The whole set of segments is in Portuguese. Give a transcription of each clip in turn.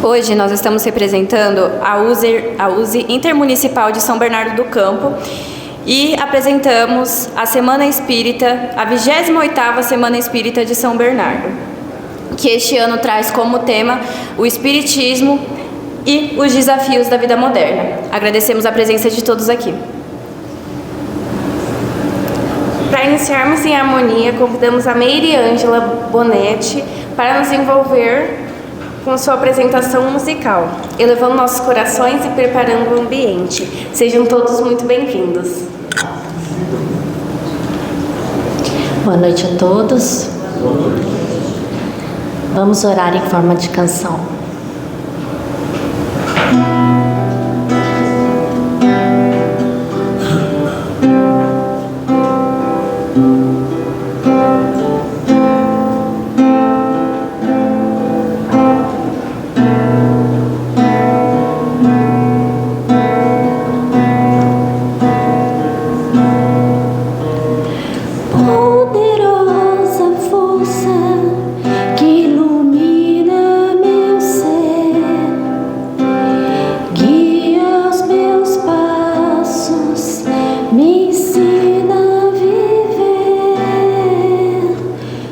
Hoje nós estamos representando a USE Intermunicipal de São Bernardo do Campo e apresentamos a Semana Espírita, a 28ª Semana Espírita de São Bernardo, que este ano traz como tema o Espiritismo e os desafios da vida moderna. Agradecemos a presença de todos aqui. Para iniciarmos em harmonia, convidamos a Meire Ângela Bonetti para nos envolver com sua apresentação musical, elevando nossos corações e preparando o ambiente. Sejam todos muito bem-vindos. Boa noite a todos. Vamos orar em forma de canção.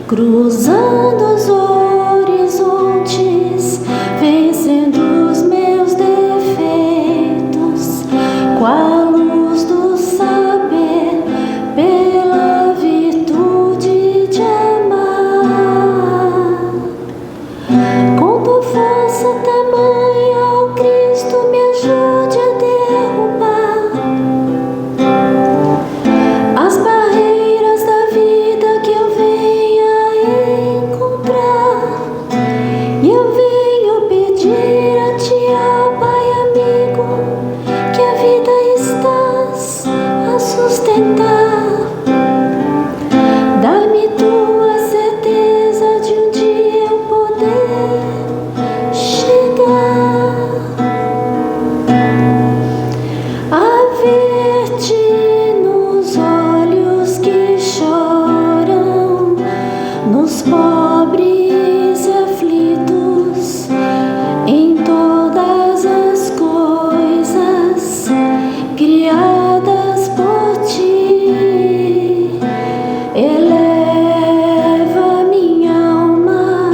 Cruzando os horizontes, vencendo os meus defeitos, com a luz do saber, pela virtude de amar. Com tua força tamanha, ó Cristo, me ajude a derrubar as barreiras da vida que eu venha encontrar. E eu venho pedir a ti, ó Pai amigo, que a vida estás a sustentar. Dá-me tua certeza de um dia eu poder chegar a ver-te nos olhos que choram, nos pobres e aflitos, em todas as coisas criadas por ti. Eleva minha alma,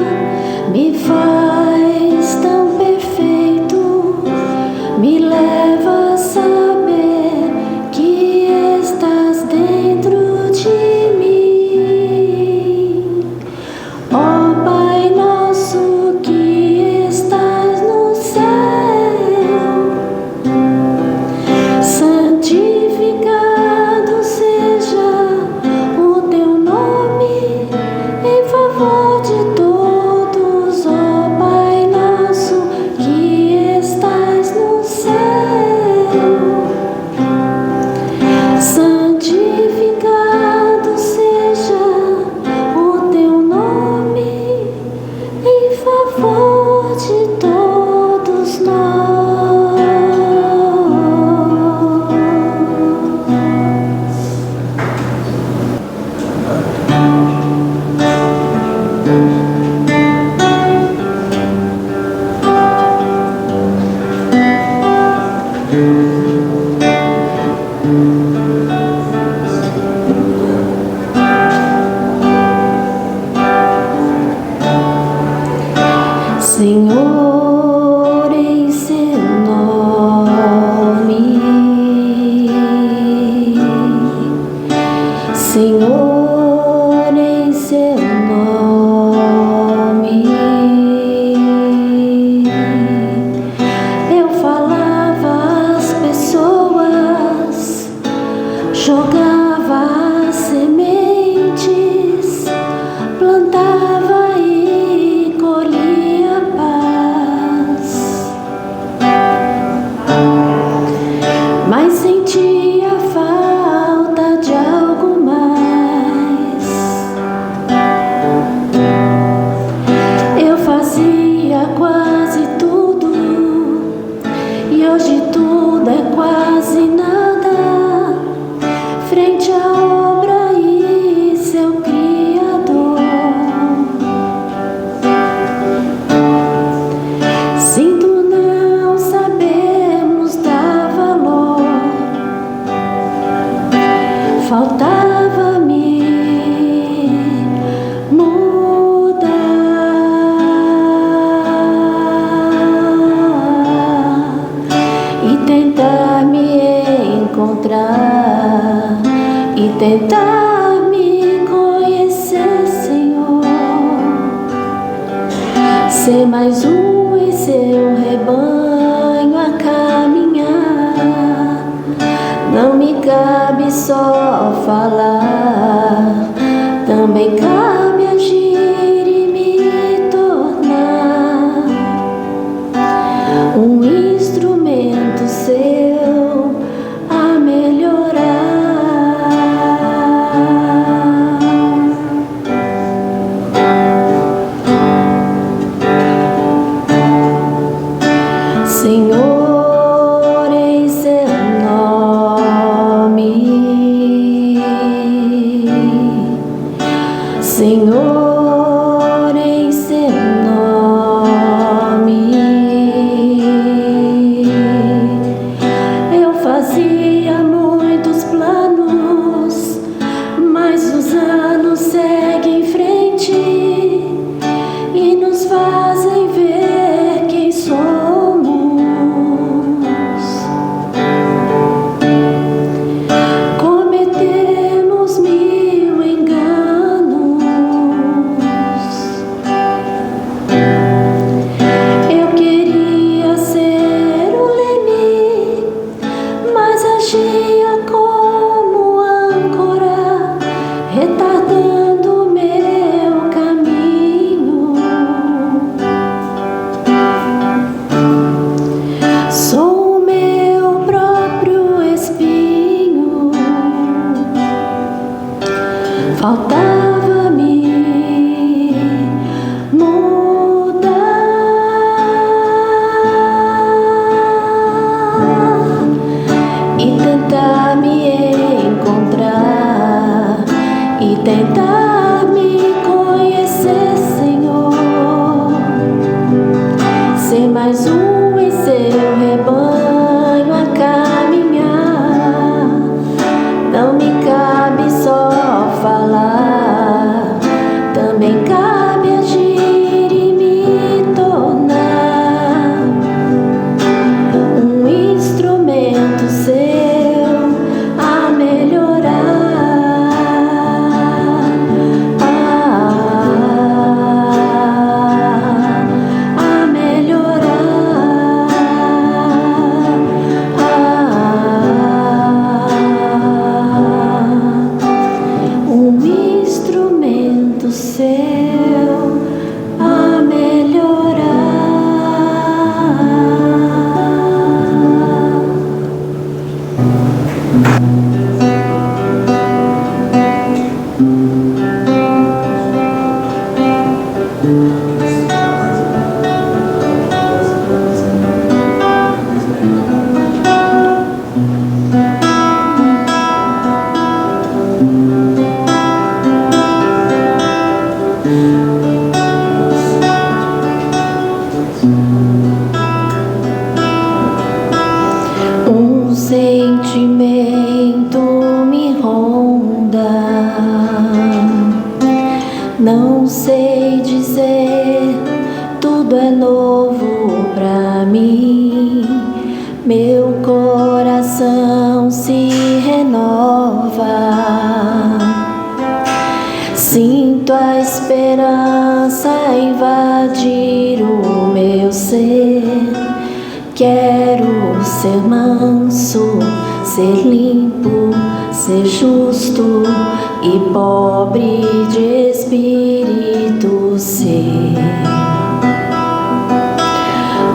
me faz tão perfeito, me leva a saber que estás dentro de mim. Ó ser mais um em seu rebanho a caminhar. Não me cabe só falar, também cabe agir e me tornar um instrumento seu a melhorar. Senhor, em seu nome, Senhor, em seu nome, eu fazia muitos planos, mas os anos seguem em frente e nos fazem ver quem somos. Cometemos mil enganos. Eu queria ser o Leme, mas agia como âncora, retardando o meu caminho. Sou o meu próprio espinho. Faltava-me mudar e tentar me encontrar e tentar me conhecer, Senhor. Ser mais um em seu rebanho a caminhar. Não me cabe só falar, também cabe agir e me tornar um instrumento seu a melhorar. A melhorar. Um instrumento seu a melhorar. Um sentimento me ronda, não sei dizer, tudo é novo pra mim. Meu coração se renova, sinto a esperança invadir o meu ser. Quero ser manso, ser limpo, ser justo e pobre de espírito ser.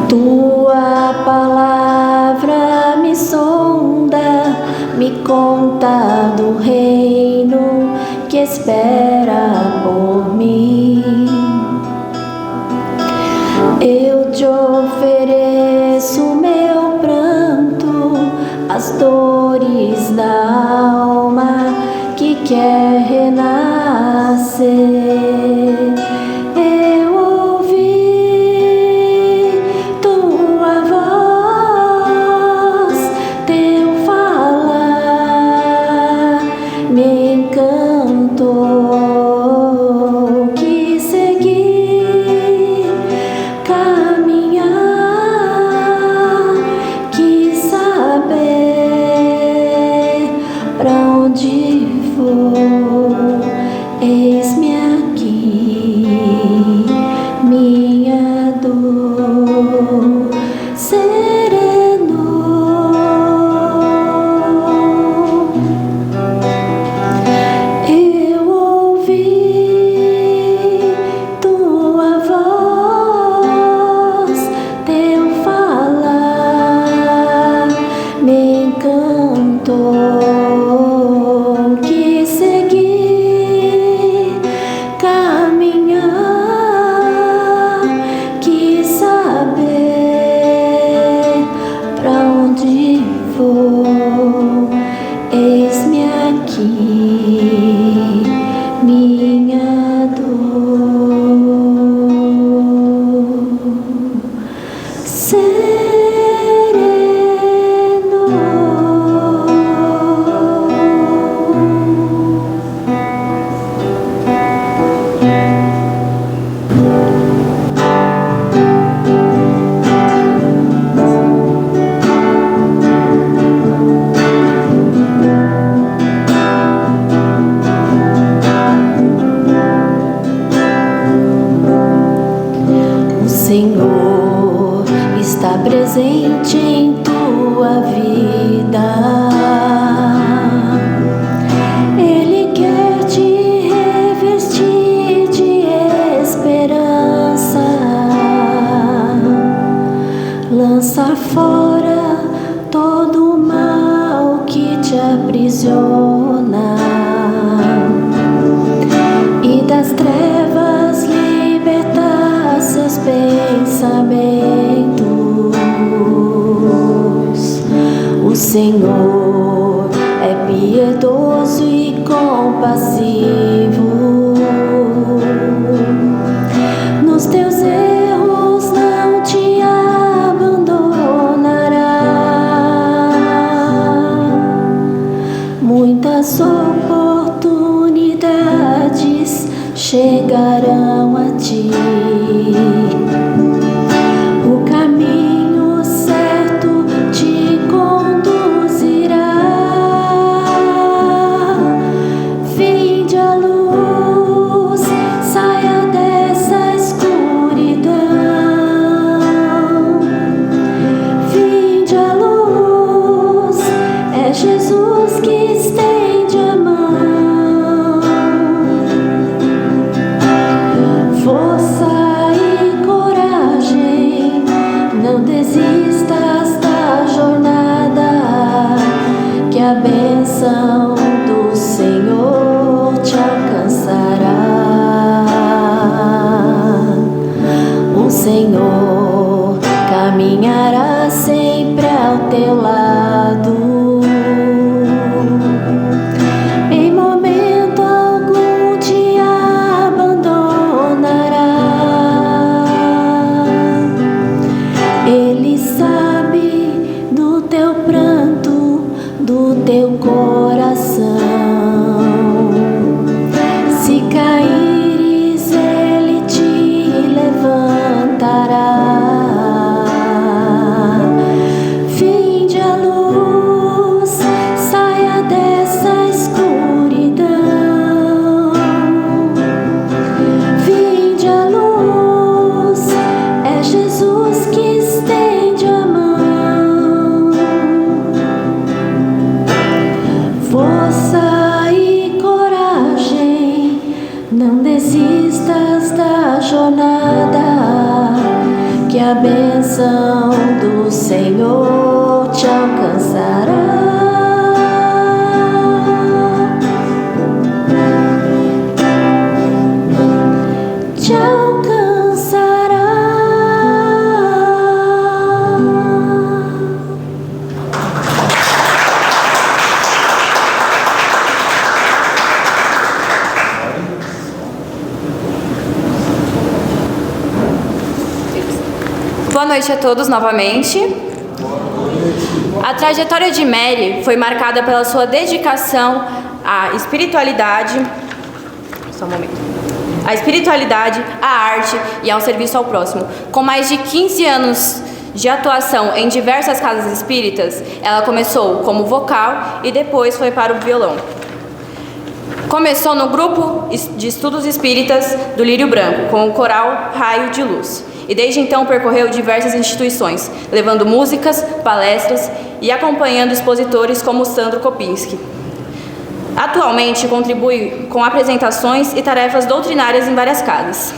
Tua palavra me sonda, me conta do reino que espera por mim. Eu te ofereço meu pranto, as dores da alma que quer renascer. Eu ouvi tua voz, teu falar me encantou. Senhor está presente em tua vida. Ele quer te revestir de esperança, lançar fora todo o mal que te aprisiona e das trevas libertar seus pensamentos. O Senhor é piedoso e compassivo. Nos teus erros não te abandonará. Muitas oportunidades chegarão a ti. O caminho certo te conduzirá. Vinde a luz, saia dessa escuridão. Vinde a luz, é Jesus que estende a mão. Força e coragem, não desistas da jornada, que a bênção do Senhor te alcançará. O Senhor caminhará sempre ao teu lado. Em momento algum te abandonará. Ele sabe do teu pranto, do teu coração. Se caíres, Ele te levantará. Vinde a luz, saia dessa escuridão. Vinde a luz, é Jesus que estende a mão. Força e coragem, não desistas da jornada, que a bênção do Senhor te alcançará. Te alcançará. Boa noite a todos novamente. A trajetória de Mary foi marcada pela sua dedicação à espiritualidade. Só um momento. À espiritualidade, à arte e ao serviço ao próximo. Com mais de 15 anos de atuação em diversas casas espíritas, ela começou como vocal e depois foi para o violão. Começou no grupo de estudos espíritas do Lírio Branco, com o coral Raio de Luz. E desde então percorreu diversas instituições, levando músicas, palestras e acompanhando expositores como Sandro Kopinski. Atualmente contribui com apresentações e tarefas doutrinárias em várias casas.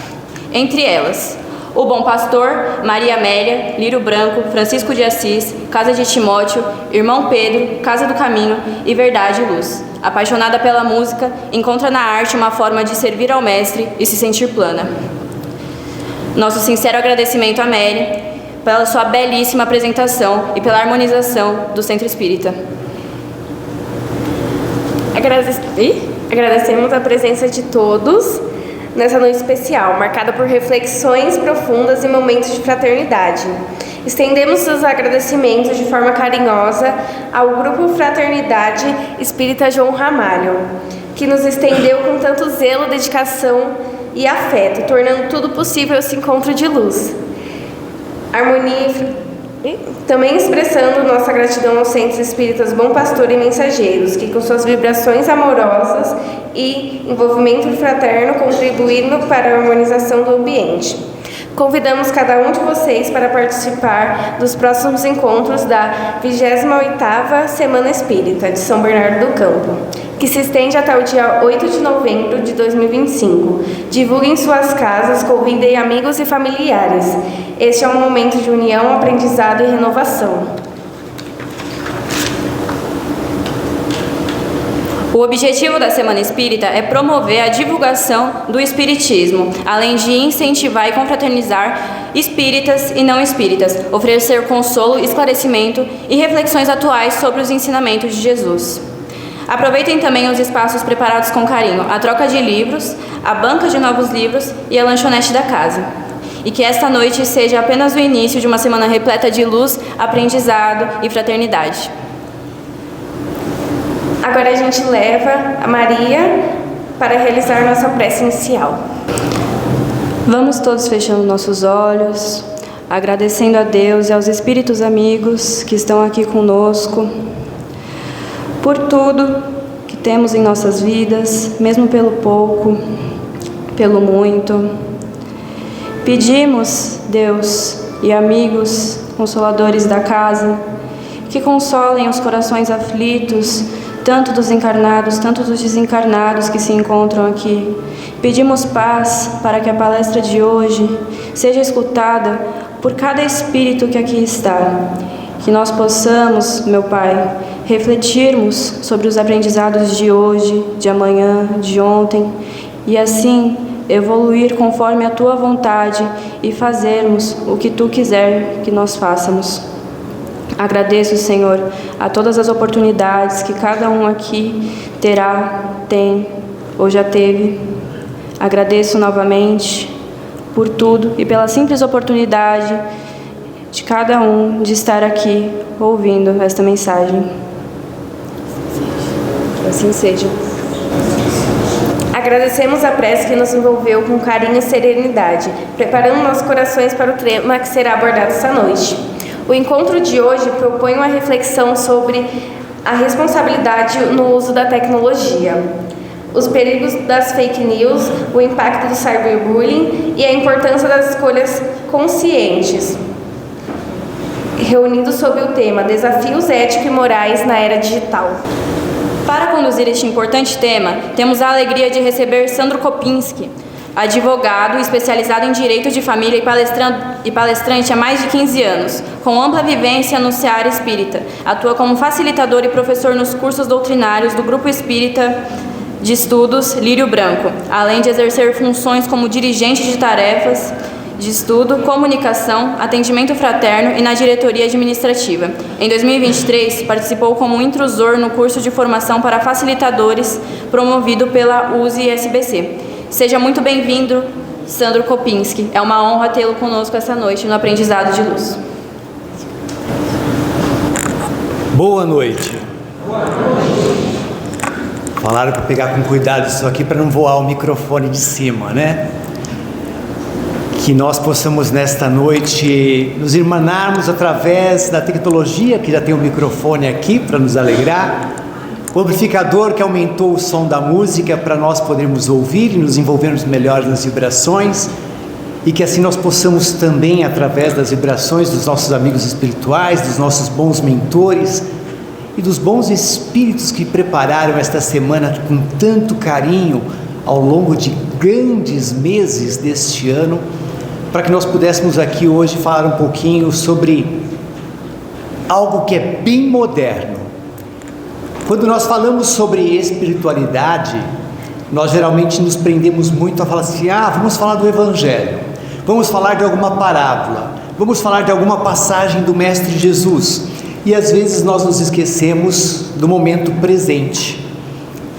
Entre elas, O Bom Pastor, Maria Amélia, Lírio Branco, Francisco de Assis, Casa de Timóteo, Irmão Pedro, Casa do Caminho e Verdade e Luz. Apaixonada pela música, encontra na arte uma forma de servir ao Mestre e se sentir plana. Nosso sincero agradecimento a Mary pela sua belíssima apresentação e pela harmonização do Centro Espírita. Agradecemos a presença de todos nessa noite especial, marcada por reflexões profundas e momentos de fraternidade. Estendemos os agradecimentos de forma carinhosa ao Grupo Fraternidade Espírita João Ramalho, que nos estendeu com tanto zelo, dedicação e afeto, tornando tudo possível esse encontro de luz. Harmonia. Também expressando nossa gratidão aos Centros Espíritas Bom Pastor e Mensageiros, que com suas vibrações amorosas e envolvimento fraterno contribuíram para a harmonização do ambiente. Convidamos cada um de vocês para participar dos próximos encontros da 28ª Semana Espírita de São Bernardo do Campo, que se estende até o dia 8 de novembro de 2025. Divulguem suas casas, convidem amigos e familiares. Este é um momento de união, aprendizado e renovação. O objetivo da Semana Espírita é promover a divulgação do Espiritismo, além de incentivar e confraternizar espíritas e não espíritas, oferecer consolo, esclarecimento e reflexões atuais sobre os ensinamentos de Jesus. Aproveitem também os espaços preparados com carinho, a troca de livros, a banca de novos livros e a lanchonete da casa. E que esta noite seja apenas o início de uma semana repleta de luz, aprendizado e fraternidade. Agora a gente leva a Maria para realizar nossa prece inicial. Vamos todos fechando nossos olhos, agradecendo a Deus e aos espíritos amigos que estão aqui conosco, por tudo que temos em nossas vidas, mesmo pelo pouco, pelo muito. Pedimos, Deus e amigos consoladores da casa, que consolem os corações aflitos, tanto dos encarnados, tanto dos desencarnados que se encontram aqui. Pedimos paz para que a palestra de hoje seja escutada por cada espírito que aqui está. Que nós possamos, meu Pai, refletirmos sobre os aprendizados de hoje, de amanhã, de ontem, e assim evoluir conforme a Tua vontade e fazermos o que Tu quiser que nós façamos. Agradeço, Senhor, a todas as oportunidades que cada um aqui tem ou já teve. Agradeço novamente por tudo e pela simples oportunidade de cada um de estar aqui ouvindo esta mensagem. Assim seja. Agradecemos a prece que nos envolveu com carinho e serenidade, preparando nossos corações para o tema que será abordado esta noite. O encontro de hoje propõe uma reflexão sobre a responsabilidade no uso da tecnologia, os perigos das fake news, o impacto do cyberbullying e a importância das escolhas conscientes, reunidos sob o tema Desafios Éticos e Morais na Era Digital. Para conduzir este importante tema, temos a alegria de receber Sandro Kopinski, advogado especializado em direito de família e palestrante há mais de 15 anos, com ampla vivência no seara espírita. Atua como facilitador e professor nos cursos doutrinários do Grupo Espírita de Estudos Lírio Branco, além de exercer funções como dirigente de tarefas de estudo, comunicação, atendimento fraterno e na diretoria administrativa. Em 2023, participou como intrusor no curso de formação para facilitadores promovido pela USE-SBC. Seja muito bem-vindo, Sandro Kopinski. É uma honra tê-lo conosco esta noite no Aprendizado de Luz. Boa noite. Falaram para pegar com cuidado isso aqui para não voar o microfone de cima, né? Que nós possamos nesta noite nos irmanarmos através da tecnologia, que já tem um microfone aqui para nos alegrar, o amplificador que aumentou o som da música para nós podermos ouvir e nos envolvermos melhor nas vibrações, e que assim nós possamos também, através das vibrações dos nossos amigos espirituais, dos nossos bons mentores e dos bons espíritos que prepararam esta semana com tanto carinho ao longo de grandes meses deste ano, para que nós pudéssemos aqui hoje falar um pouquinho sobre algo que é bem moderno. Quando nós falamos sobre espiritualidade, nós geralmente nos prendemos muito a falar assim, vamos falar do Evangelho, vamos falar de alguma parábola, vamos falar de alguma passagem do Mestre Jesus, e às vezes nós nos esquecemos do momento presente,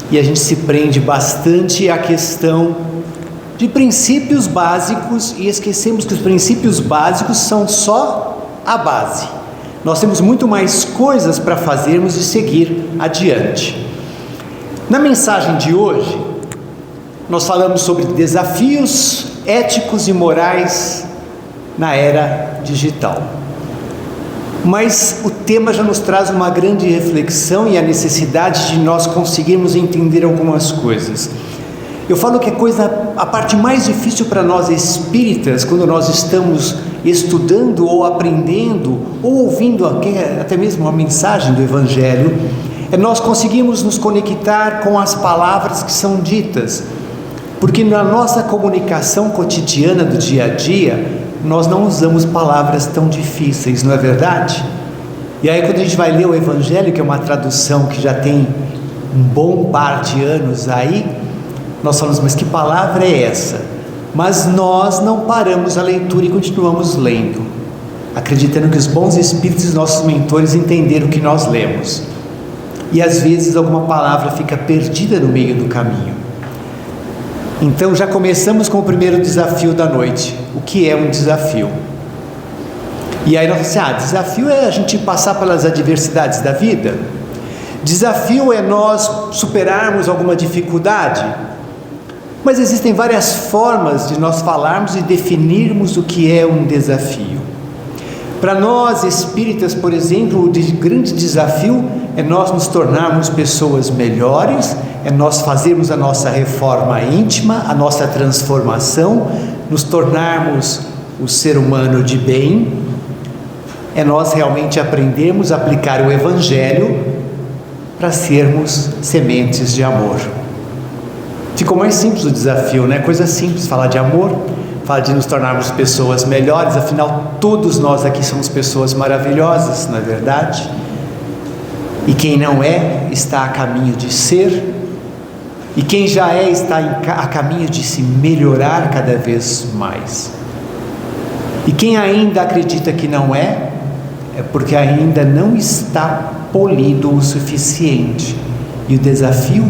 e a gente se prende bastante à questão de princípios básicos e esquecemos que os princípios básicos são só a base. Nós temos muito mais coisas para fazermos e seguir adiante. Na mensagem de hoje, nós falamos sobre desafios éticos e morais na era digital. Mas o tema já nos traz uma grande reflexão e a necessidade de nós conseguirmos entender algumas coisas. Eu falo que a parte mais difícil para nós espíritas, quando nós estamos estudando ou aprendendo, ou ouvindo até mesmo uma mensagem do Evangelho, é nós conseguimos nos conectar com as palavras que são ditas, porque na nossa comunicação cotidiana do dia a dia, nós não usamos palavras tão difíceis, não é verdade? E aí quando a gente vai ler o Evangelho, que é uma tradução que já tem um bom par de anos aí, nós falamos, mas que palavra é essa? Mas nós não paramos a leitura e continuamos lendo, acreditando que os bons espíritos e nossos mentores entenderam o que nós lemos. E às vezes alguma palavra fica perdida no meio do caminho. Então já começamos com o primeiro desafio da noite. O que é um desafio? E aí nós falamos assim, desafio é a gente passar pelas adversidades da vida. Desafio é nós superarmos alguma dificuldade. Mas existem várias formas de nós falarmos e definirmos o que é um desafio. Para nós espíritas, por exemplo, o grande desafio é nós nos tornarmos pessoas melhores, é nós fazermos a nossa reforma íntima, a nossa transformação, nos tornarmos o ser humano de bem, é nós realmente aprendermos a aplicar o Evangelho para sermos sementes de amor. Ficou mais simples o desafio, né? Coisa simples, falar de amor, falar de nos tornarmos pessoas melhores, afinal todos nós aqui somos pessoas maravilhosas, não é verdade? E quem não é, está a caminho de ser, e quem já é, está a caminho de se melhorar cada vez mais. E quem ainda acredita que não é porque ainda não está polido o suficiente, e o desafio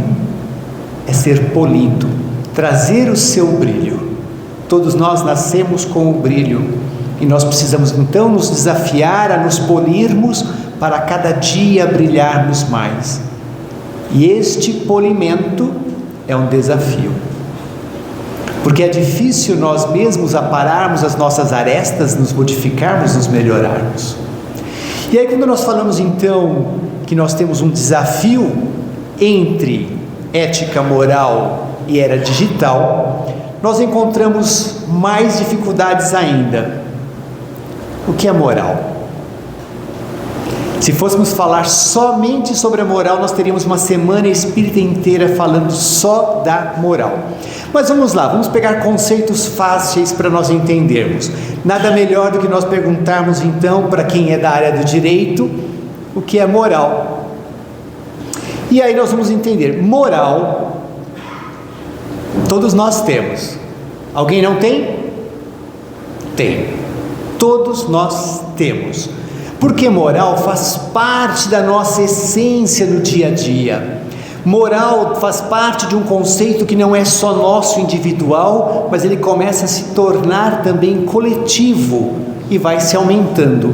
é ser polido, trazer o seu brilho. Todos nós nascemos com o brilho, e nós precisamos então nos desafiar a nos polirmos para cada dia brilharmos mais. E este polimento é um desafio, porque é difícil nós mesmos apararmos as nossas arestas, nos modificarmos, nos melhorarmos. E aí quando nós falamos então que nós temos um desafio entre ética, moral e era digital, nós encontramos mais dificuldades ainda. O que é moral? Se fôssemos falar somente sobre a moral, nós teríamos uma semana espírita inteira falando só da moral. Mas vamos lá, vamos pegar conceitos fáceis para nós entendermos. Nada melhor do que nós perguntarmos então para quem é da área do direito o que é moral. E aí nós vamos entender, moral, todos nós temos. Alguém não tem? Tem. Todos nós temos. Porque moral faz parte da nossa essência no dia a dia. Moral faz parte de um conceito que não é só nosso individual, mas ele começa a se tornar também coletivo e vai se aumentando.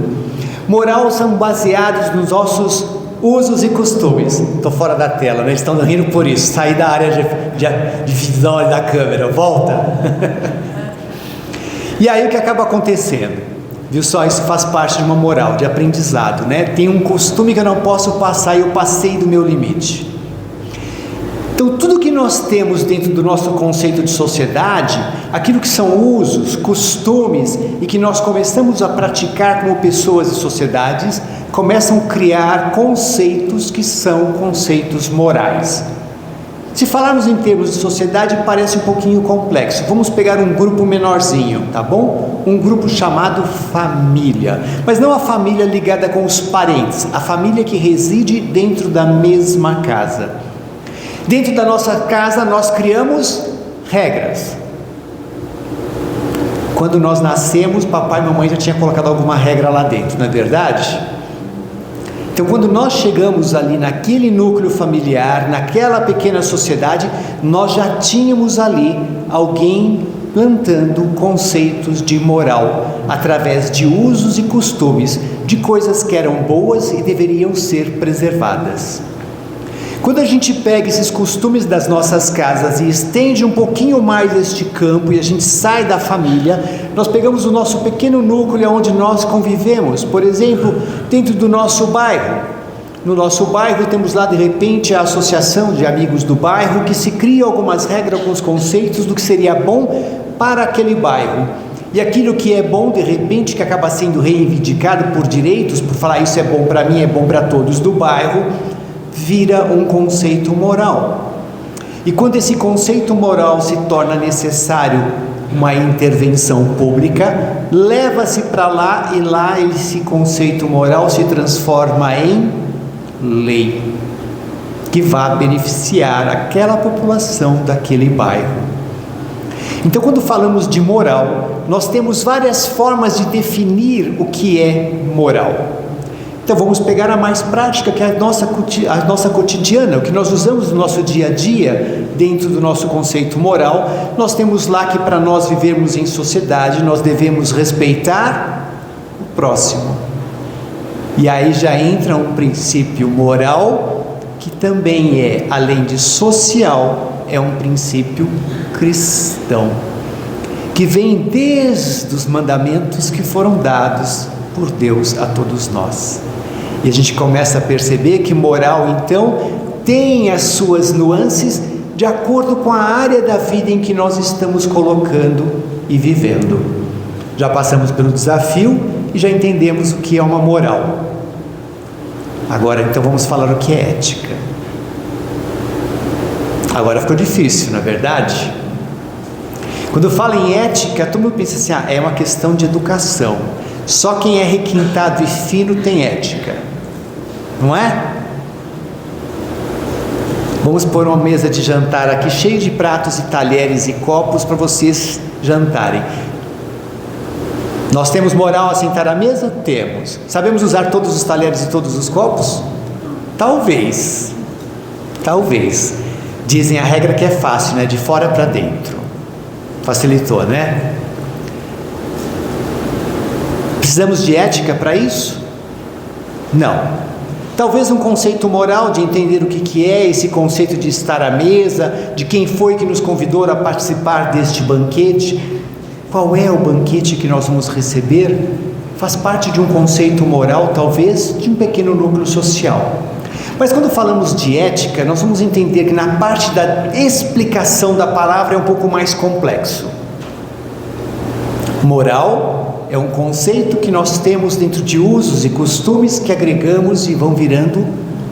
Moral são baseados nos nossos usos e costumes. Estou fora da tela, né? Eles estão rindo por isso. Saí da área de visão da câmera. Volta. E aí o que acaba acontecendo? Viu só, isso faz parte de uma moral, de aprendizado, né? Tem um costume que eu não posso passar e eu passei do meu limite. Então tudo que nós temos dentro do nosso conceito de sociedade, aquilo que são usos, costumes e que nós começamos a praticar como pessoas e sociedades, começam a criar conceitos que são conceitos morais. Se falarmos em termos de sociedade, parece um pouquinho complexo. Vamos pegar um grupo menorzinho, tá bom? Um grupo chamado família. Mas não a família ligada com os parentes, a família que reside dentro da mesma casa. Dentro da nossa casa, nós criamos regras. Quando nós nascemos, papai e mamãe já tinham colocado alguma regra lá dentro, não é verdade? Então quando nós chegamos ali naquele núcleo familiar, naquela pequena sociedade, nós já tínhamos ali alguém plantando conceitos de moral, através de usos e costumes, de coisas que eram boas e deveriam ser preservadas. Quando a gente pega esses costumes das nossas casas e estende um pouquinho mais este campo e a gente sai da família, nós pegamos o nosso pequeno núcleo onde nós convivemos, por exemplo, dentro do nosso bairro. no nosso bairro, temos lá de repente a associação de amigos do bairro que se cria algumas regras, alguns conceitos do que seria bom para aquele bairro. E aquilo que é bom, de repente, que acaba sendo reivindicado por direitos, por falar isso é bom para mim, é bom para todos do bairro, vira um conceito moral. E quando esse conceito moral se torna necessário uma intervenção pública, leva-se para lá e lá esse conceito moral se transforma em lei, que vai beneficiar aquela população daquele bairro. Então, quando falamos de moral, nós temos várias formas de definir o que é moral. Então, vamos pegar a mais prática, que é a nossa cotidiana, o que nós usamos no nosso dia a dia, dentro do nosso conceito moral. Nós temos lá que para nós vivermos em sociedade, nós devemos respeitar o próximo. E aí já entra um princípio moral, que também é, além de social, é um princípio cristão, que vem desde os mandamentos que foram dados por Deus a todos nós. E a gente começa a perceber que moral, então, tem as suas nuances de acordo com a área da vida em que nós estamos colocando e vivendo. Já passamos pelo desafio e já entendemos o que é uma moral. Agora, então, vamos falar o que é ética. Agora ficou difícil, não é verdade? Quando eu falo em ética, todo mundo pensa assim, é uma questão de educação. Só quem é requintado e fino tem ética, não é? Vamos pôr uma mesa de jantar aqui, cheia de pratos e talheres e copos para vocês jantarem. Nós temos moral a sentar à mesa? Temos. Sabemos usar todos os talheres e todos os copos? Talvez. Talvez. Dizem a regra que é fácil, né? De fora para dentro. Facilitou, né? Precisamos de ética para isso? Não. Talvez um conceito moral de entender o que é esse conceito de estar à mesa, de quem foi que nos convidou a participar deste banquete, qual é o banquete que nós vamos receber, faz parte de um conceito moral, talvez de um pequeno núcleo social. Mas quando falamos de ética, nós vamos entender que na parte da explicação da palavra é um pouco mais complexo. Moral é um conceito que nós temos dentro de usos e costumes que agregamos e vão virando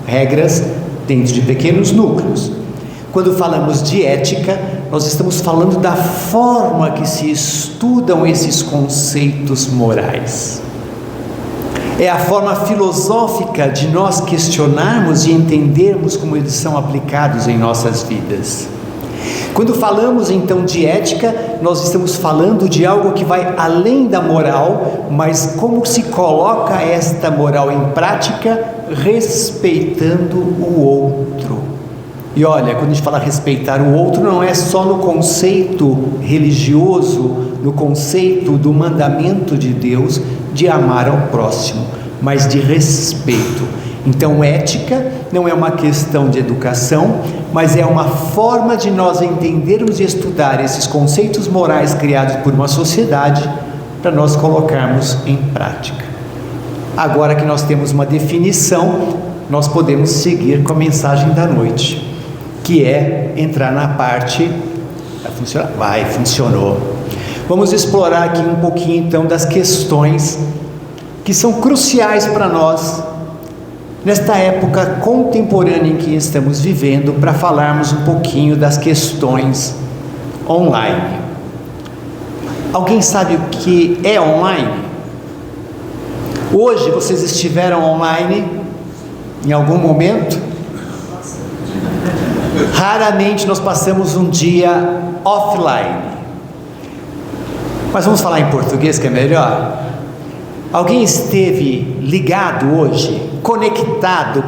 regras dentro de pequenos núcleos. Quando falamos de ética, nós estamos falando da forma que se estudam esses conceitos morais. É a forma filosófica de nós questionarmos e entendermos como eles são aplicados em nossas vidas. Quando falamos então de ética, nós estamos falando de algo que vai além da moral, mas como se coloca esta moral em prática, respeitando o outro. E olha, quando a gente fala respeitar o outro, não é só no conceito religioso, no conceito do mandamento de Deus de amar ao próximo, mas de respeito. Então, ética não é uma questão de educação, mas é uma forma de nós entendermos e estudar esses conceitos morais criados por uma sociedade para nós colocarmos em prática. Agora que nós temos uma definição, nós podemos seguir com a mensagem da noite, que é entrar na parte... Vai funcionar? Vai, funcionou. Vamos explorar aqui um pouquinho então das questões que são cruciais para nós nesta época contemporânea em que estamos vivendo, para falarmos um pouquinho das questões online. Alguém sabe o que é online? Hoje vocês estiveram online em algum momento? Raramente nós passamos um dia offline. Mas vamos falar em português que é melhor? Alguém esteve ligado hoje, conectado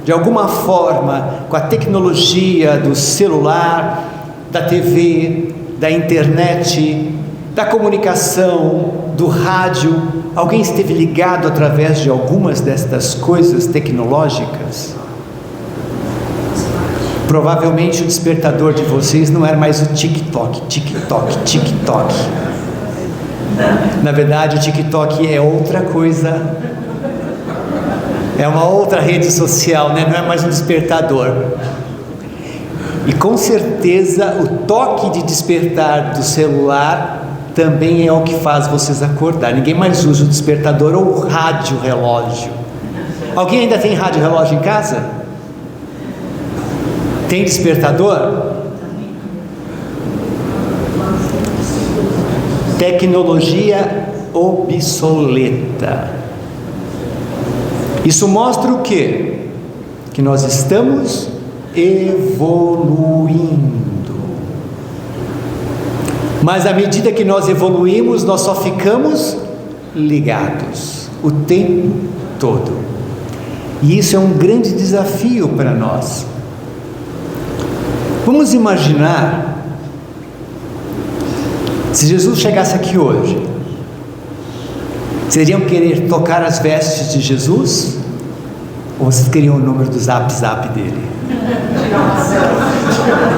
de alguma forma com a tecnologia do celular, da TV, da internet, da comunicação, do rádio? Alguém esteve ligado através de algumas destas coisas tecnológicas? Provavelmente o despertador de vocês não era mais o TikTok. Na verdade, o TikTok é outra coisa. É uma outra rede social, né? Não é mais um despertador. E com certeza o toque de despertar do celular também é o que faz vocês acordar. Ninguém mais usa o despertador ou o rádio relógio. Alguém ainda tem rádio relógio em casa? Tem despertador? Tecnologia obsoleta. Isso mostra o quê? Que nós estamos evoluindo. Mas à medida que nós evoluímos, nós só ficamos ligados o tempo todo. E isso é um grande desafio para nós. Vamos imaginar se Jesus chegasse aqui hoje. Vocês iriam querer tocar as vestes de Jesus? Ou vocês queriam o número do zap dele?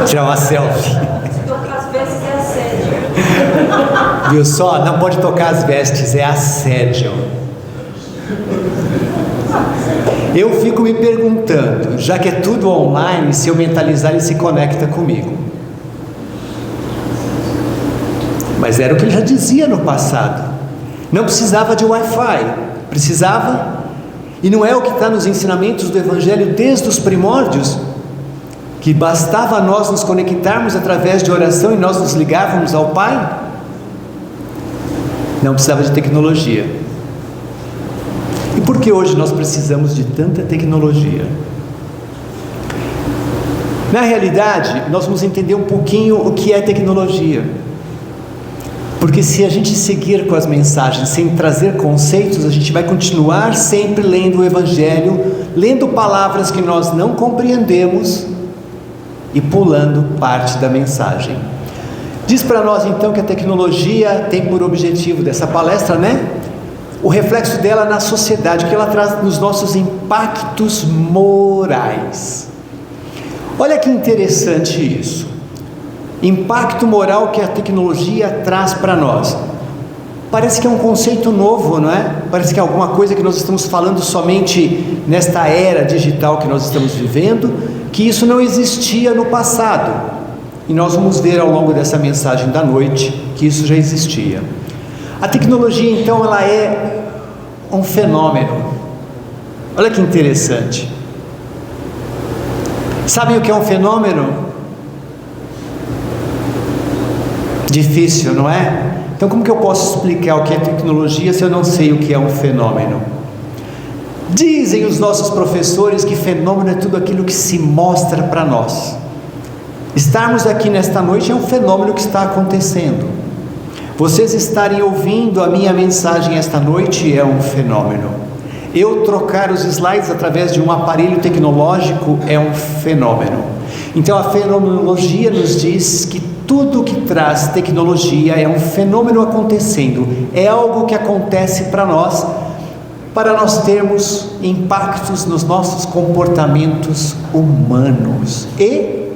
Tirar uma selfie. Tocar as vestes é assédio. Viu só? Não pode tocar as vestes, é assédio. Eu fico me perguntando, já que é tudo online, se eu mentalizar ele se conecta comigo. Mas era o que ele já dizia no passado. Não precisava de Wi-Fi, precisava, e não é o que está nos ensinamentos do Evangelho desde os primórdios, que bastava nós nos conectarmos através de oração e nós nos ligávamos ao Pai? Não precisava de tecnologia. E por que hoje nós precisamos de tanta tecnologia? Na realidade, nós vamos entender um pouquinho o que é tecnologia. Porque se a gente seguir com as mensagens sem trazer conceitos, a gente vai continuar sempre lendo o Evangelho, lendo palavras que nós não compreendemos e pulando parte da mensagem. Diz para nós então que a tecnologia tem por objetivo dessa palestra, né? O reflexo dela na sociedade, o que ela traz nos nossos impactos morais. Olha que interessante isso. Impacto moral que a tecnologia traz para nós. Parece que é um conceito novo, não é? Parece que é alguma coisa que nós estamos falando somente nesta era digital que nós estamos vivendo, que isso não existia no passado. E nós vamos ver ao longo dessa mensagem da noite que isso já existia. A tecnologia, então, ela é um fenômeno. Olha que interessante. Sabem o que é um fenômeno? Difícil, não é? Então, como que eu posso explicar o que é tecnologia se eu não sei o que é um fenômeno? Dizem os nossos professores que fenômeno é tudo aquilo que se mostra para nós. Estarmos aqui nesta noite é um fenômeno que está acontecendo. Vocês estarem ouvindo a minha mensagem esta noite é um fenômeno. Eu trocar os slides através de um aparelho tecnológico é um fenômeno. Então a fenomenologia nos diz que tudo que traz tecnologia é um fenômeno acontecendo, é algo que acontece para nós termos impactos nos nossos comportamentos humanos. E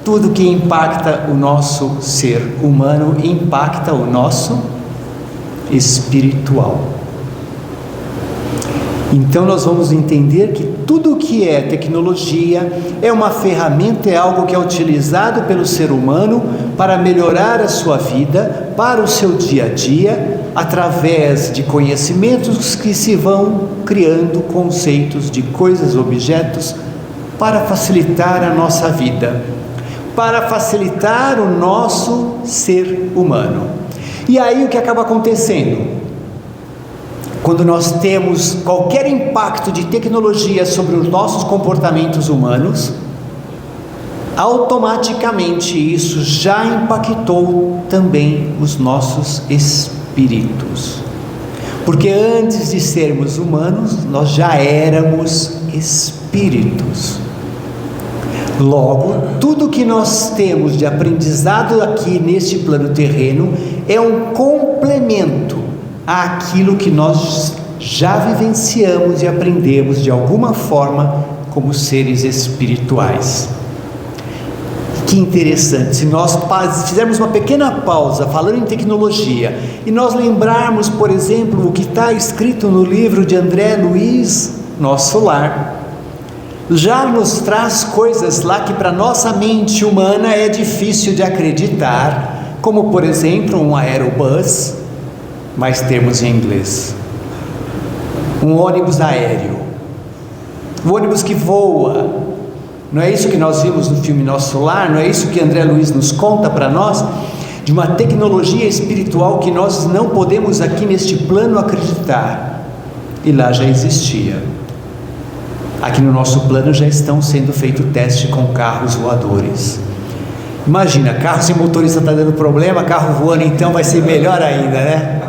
tudo que impacta o nosso ser humano impacta o nosso espiritual. Então nós vamos entender que tudo o que é tecnologia é uma ferramenta, é algo que é utilizado pelo ser humano para melhorar a sua vida, para o seu dia a dia, através de conhecimentos que se vão criando conceitos de coisas, objetos, para facilitar a nossa vida, para facilitar o nosso ser humano. E aí o que acaba acontecendo? Quando nós temos qualquer impacto de tecnologia sobre os nossos comportamentos humanos, automaticamente isso já impactou também os nossos espíritos. Porque antes de sermos humanos, nós já éramos espíritos. Logo, tudo que nós temos de aprendizado aqui neste plano terreno é um complemento àquilo que nós já vivenciamos e aprendemos de alguma forma como seres espirituais. Que interessante, se nós fizermos uma pequena pausa falando em tecnologia e nós lembrarmos, por exemplo, o que está escrito no livro de André Luiz, nosso lar. Já nos traz coisas lá que para nossa mente humana é difícil de acreditar, como por exemplo um aerobus, mais termos em inglês, um ônibus aéreo, um ônibus que voa. Não é isso que nós vimos no filme Nosso Lar? Não é isso que André Luiz nos conta para nós? De uma tecnologia espiritual que nós não podemos aqui neste plano acreditar, e lá já existia. Aqui no nosso plano já estão sendo feito teste com carros voadores. Imagina, carro sem motorista está dando problema, carro voando então vai ser melhor ainda, né?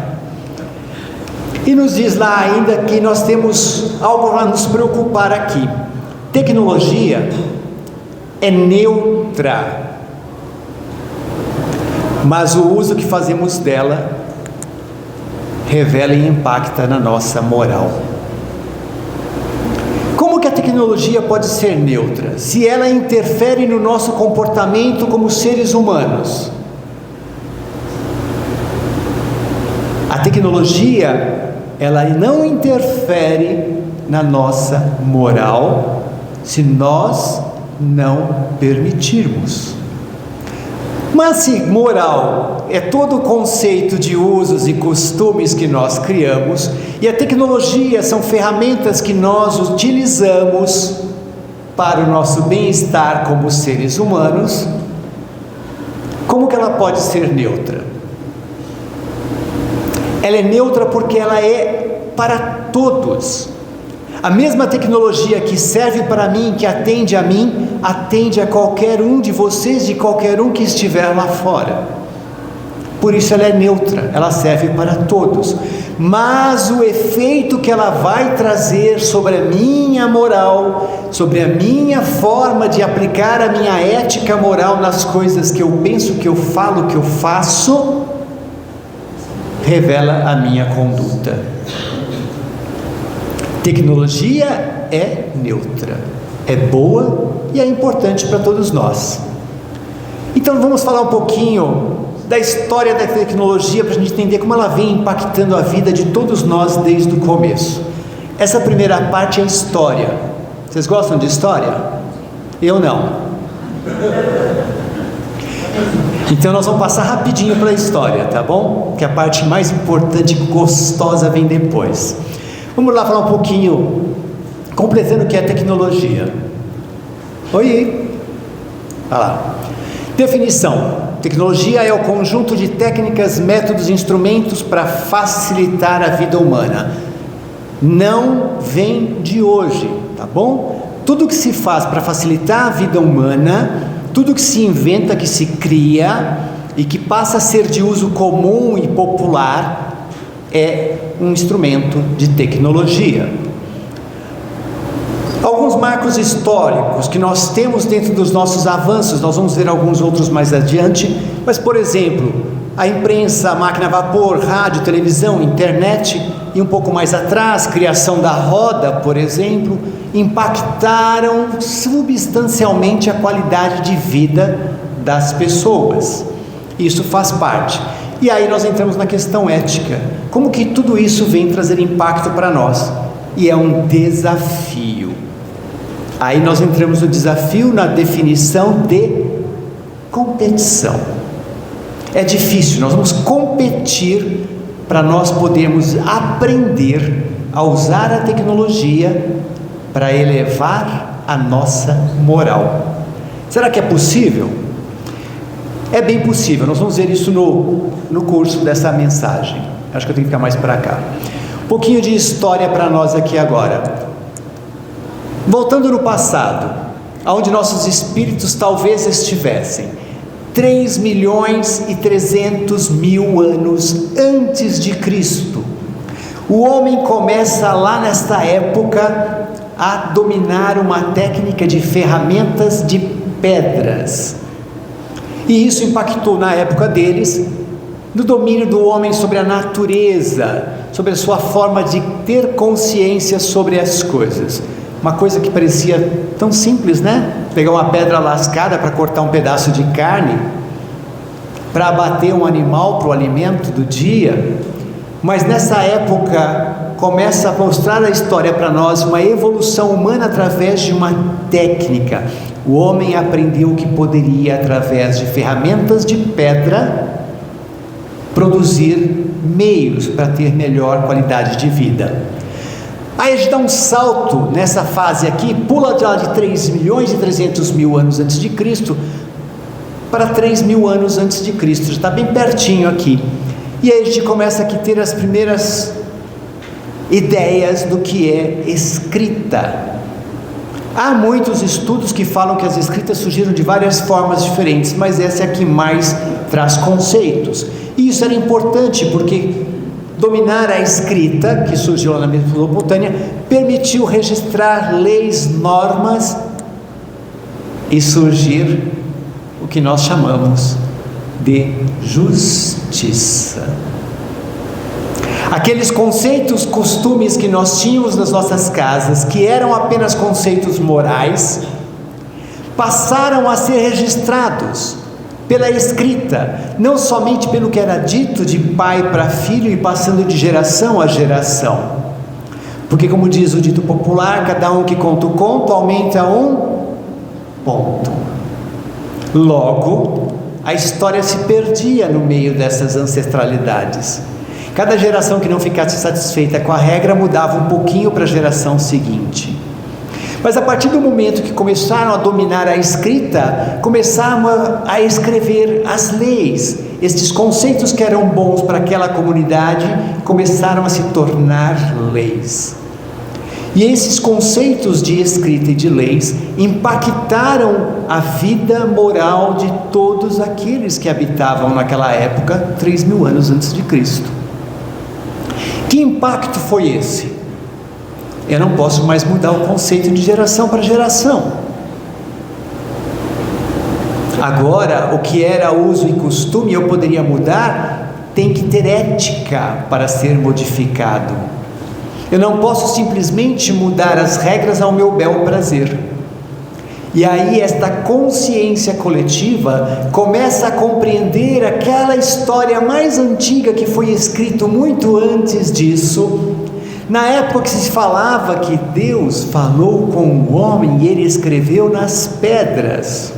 E nos diz lá ainda que nós temos algo a nos preocupar aqui. Tecnologia é neutra, mas o uso que fazemos dela revela e impacta na nossa moral. Como que a tecnologia pode ser neutra? Se ela interfere no nosso comportamento como seres humanos. A tecnologia, ela não interfere na nossa moral se nós não permitirmos. Mas se moral é todo o conceito de usos e costumes que nós criamos, e a tecnologia são ferramentas que nós utilizamos para o nosso bem-estar como seres humanos, como que ela pode ser neutra? Ela é neutra porque ela é para todos. A mesma tecnologia que serve para mim, que atende a mim, atende a qualquer um de vocês, de qualquer um que estiver lá fora. Por isso ela é neutra, ela serve para todos. Mas o efeito que ela vai trazer sobre a minha moral, sobre a minha forma de aplicar a minha ética moral nas coisas que eu penso, que eu falo, que eu faço, revela a minha conduta. Tecnologia é neutra, é boa e é importante para todos nós. Então vamos falar um pouquinho da história da tecnologia para a gente entender como ela vem impactando a vida de todos nós desde o começo. Essa primeira parte é a história. Vocês gostam de história? Eu não. Então nós vamos passar rapidinho pela história, tá bom? Que a parte mais importante e gostosa vem depois. Vamos lá falar um pouquinho, completando o que é tecnologia. Oi! Olha lá. Definição. Tecnologia é o conjunto de técnicas, métodos e instrumentos para facilitar a vida humana. Não vem de hoje, tá bom? Tudo que se faz para facilitar a vida humana, tudo que se inventa, que se cria e que passa a ser de uso comum e popular, é um instrumento de tecnologia. Alguns marcos históricos que nós temos dentro dos nossos avanços, nós vamos ver alguns outros mais adiante, mas por exemplo, a imprensa, a máquina a vapor, rádio, televisão, internet, e um pouco mais atrás, criação da roda, por exemplo, impactaram substancialmente a qualidade de vida das pessoas. Isso faz parte. E aí nós entramos na questão ética. Como que tudo isso vem trazer impacto para nós? E é um desafio. Aí nós entramos no desafio na definição de competição. É difícil, nós vamos competir para nós podermos aprender a usar a tecnologia para elevar a nossa moral. Será que é possível? É bem possível, nós vamos ver isso no curso dessa mensagem. Acho que eu tenho que ficar mais para cá. Um pouquinho de história para nós aqui agora. Voltando no passado, onde nossos espíritos talvez estivessem, 3.300.000 anos antes de Cristo, o homem começa lá nesta época a dominar uma técnica de ferramentas de pedras. E isso impactou na época deles, no domínio do homem sobre a natureza, sobre a sua forma de ter consciência sobre as coisas. Uma coisa que parecia tão simples, né? Pegar uma pedra lascada para cortar um pedaço de carne, para abater um animal para o alimento do dia, Mas nessa época começa a mostrar a história para nós uma evolução humana através de uma técnica. O homem aprendeu que poderia, através de ferramentas de pedra, produzir meios para ter melhor qualidade de vida. Aí a gente dá um salto nessa fase aqui, pula já de 3.300.000 anos antes de Cristo para 3.000 anos antes de Cristo, já está bem pertinho aqui. E aí a gente começa aqui a ter as primeiras ideias do que é escrita. Há muitos estudos que falam que as escritas surgiram de várias formas diferentes, mas essa é a que mais traz conceitos. E isso era importante porque dominar a escrita, que surgiu lá na Mesopotâmia, permitiu registrar leis, normas e surgir o que nós chamamos de justiça. Aqueles conceitos, costumes que nós tínhamos nas nossas casas, que eram apenas conceitos morais, passaram a ser registrados pela escrita, não somente pelo que era dito de pai para filho e passando de geração a geração, porque como diz o dito popular, cada um que conta o conto aumenta um ponto. Logo, a história se perdia no meio dessas ancestralidades. Cada geração que não ficasse satisfeita com a regra mudava um pouquinho para a geração seguinte. Mas a partir do momento que começaram a dominar a escrita, começaram a escrever as leis. Estes conceitos que eram bons para aquela comunidade começaram a se tornar leis. E esses conceitos de escrita e de leis impactaram a vida moral de todos aqueles que habitavam naquela época, 3.000 anos antes de Cristo. Que impacto foi esse? Eu não posso mais mudar o conceito de geração para geração. Agora, o que era uso e costume eu poderia mudar, tem que ter ética para ser modificado. Eu não posso simplesmente mudar as regras ao meu bel prazer. E aí esta consciência coletiva começa a compreender aquela história mais antiga que foi escrito muito antes disso. Na época que se falava que Deus falou com o homem e ele escreveu nas pedras,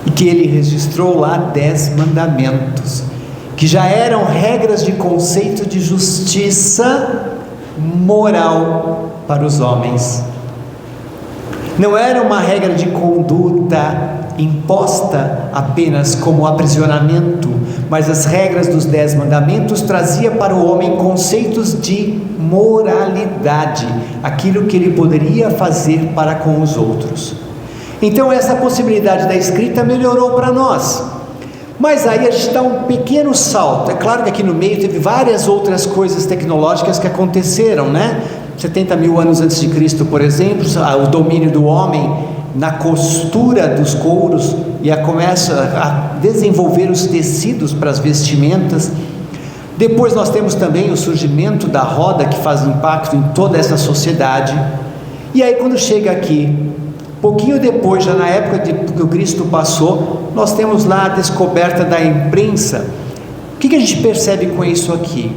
e que ele registrou lá 10 mandamentos, que já eram regras de conceito de justiça moral para os homens. Não era uma regra de conduta imposta apenas como aprisionamento, mas as regras dos 10 mandamentos traziam para o homem conceitos de moralidade, aquilo que ele poderia fazer para com os outros. Então essa possibilidade da escrita melhorou para nós. Mas aí a gente dá um pequeno salto. É claro que aqui no meio teve várias outras coisas tecnológicas que aconteceram, né? 70.000 anos antes de Cristo, por exemplo, o domínio do homem na costura dos couros e começa a desenvolver os tecidos para as vestimentas. Depois nós temos também o surgimento da roda, que faz impacto em toda essa sociedade. E aí quando chega aqui, pouquinho depois, já na época que o Cristo passou, nós temos lá a descoberta da imprensa. O que a gente percebe com isso aqui?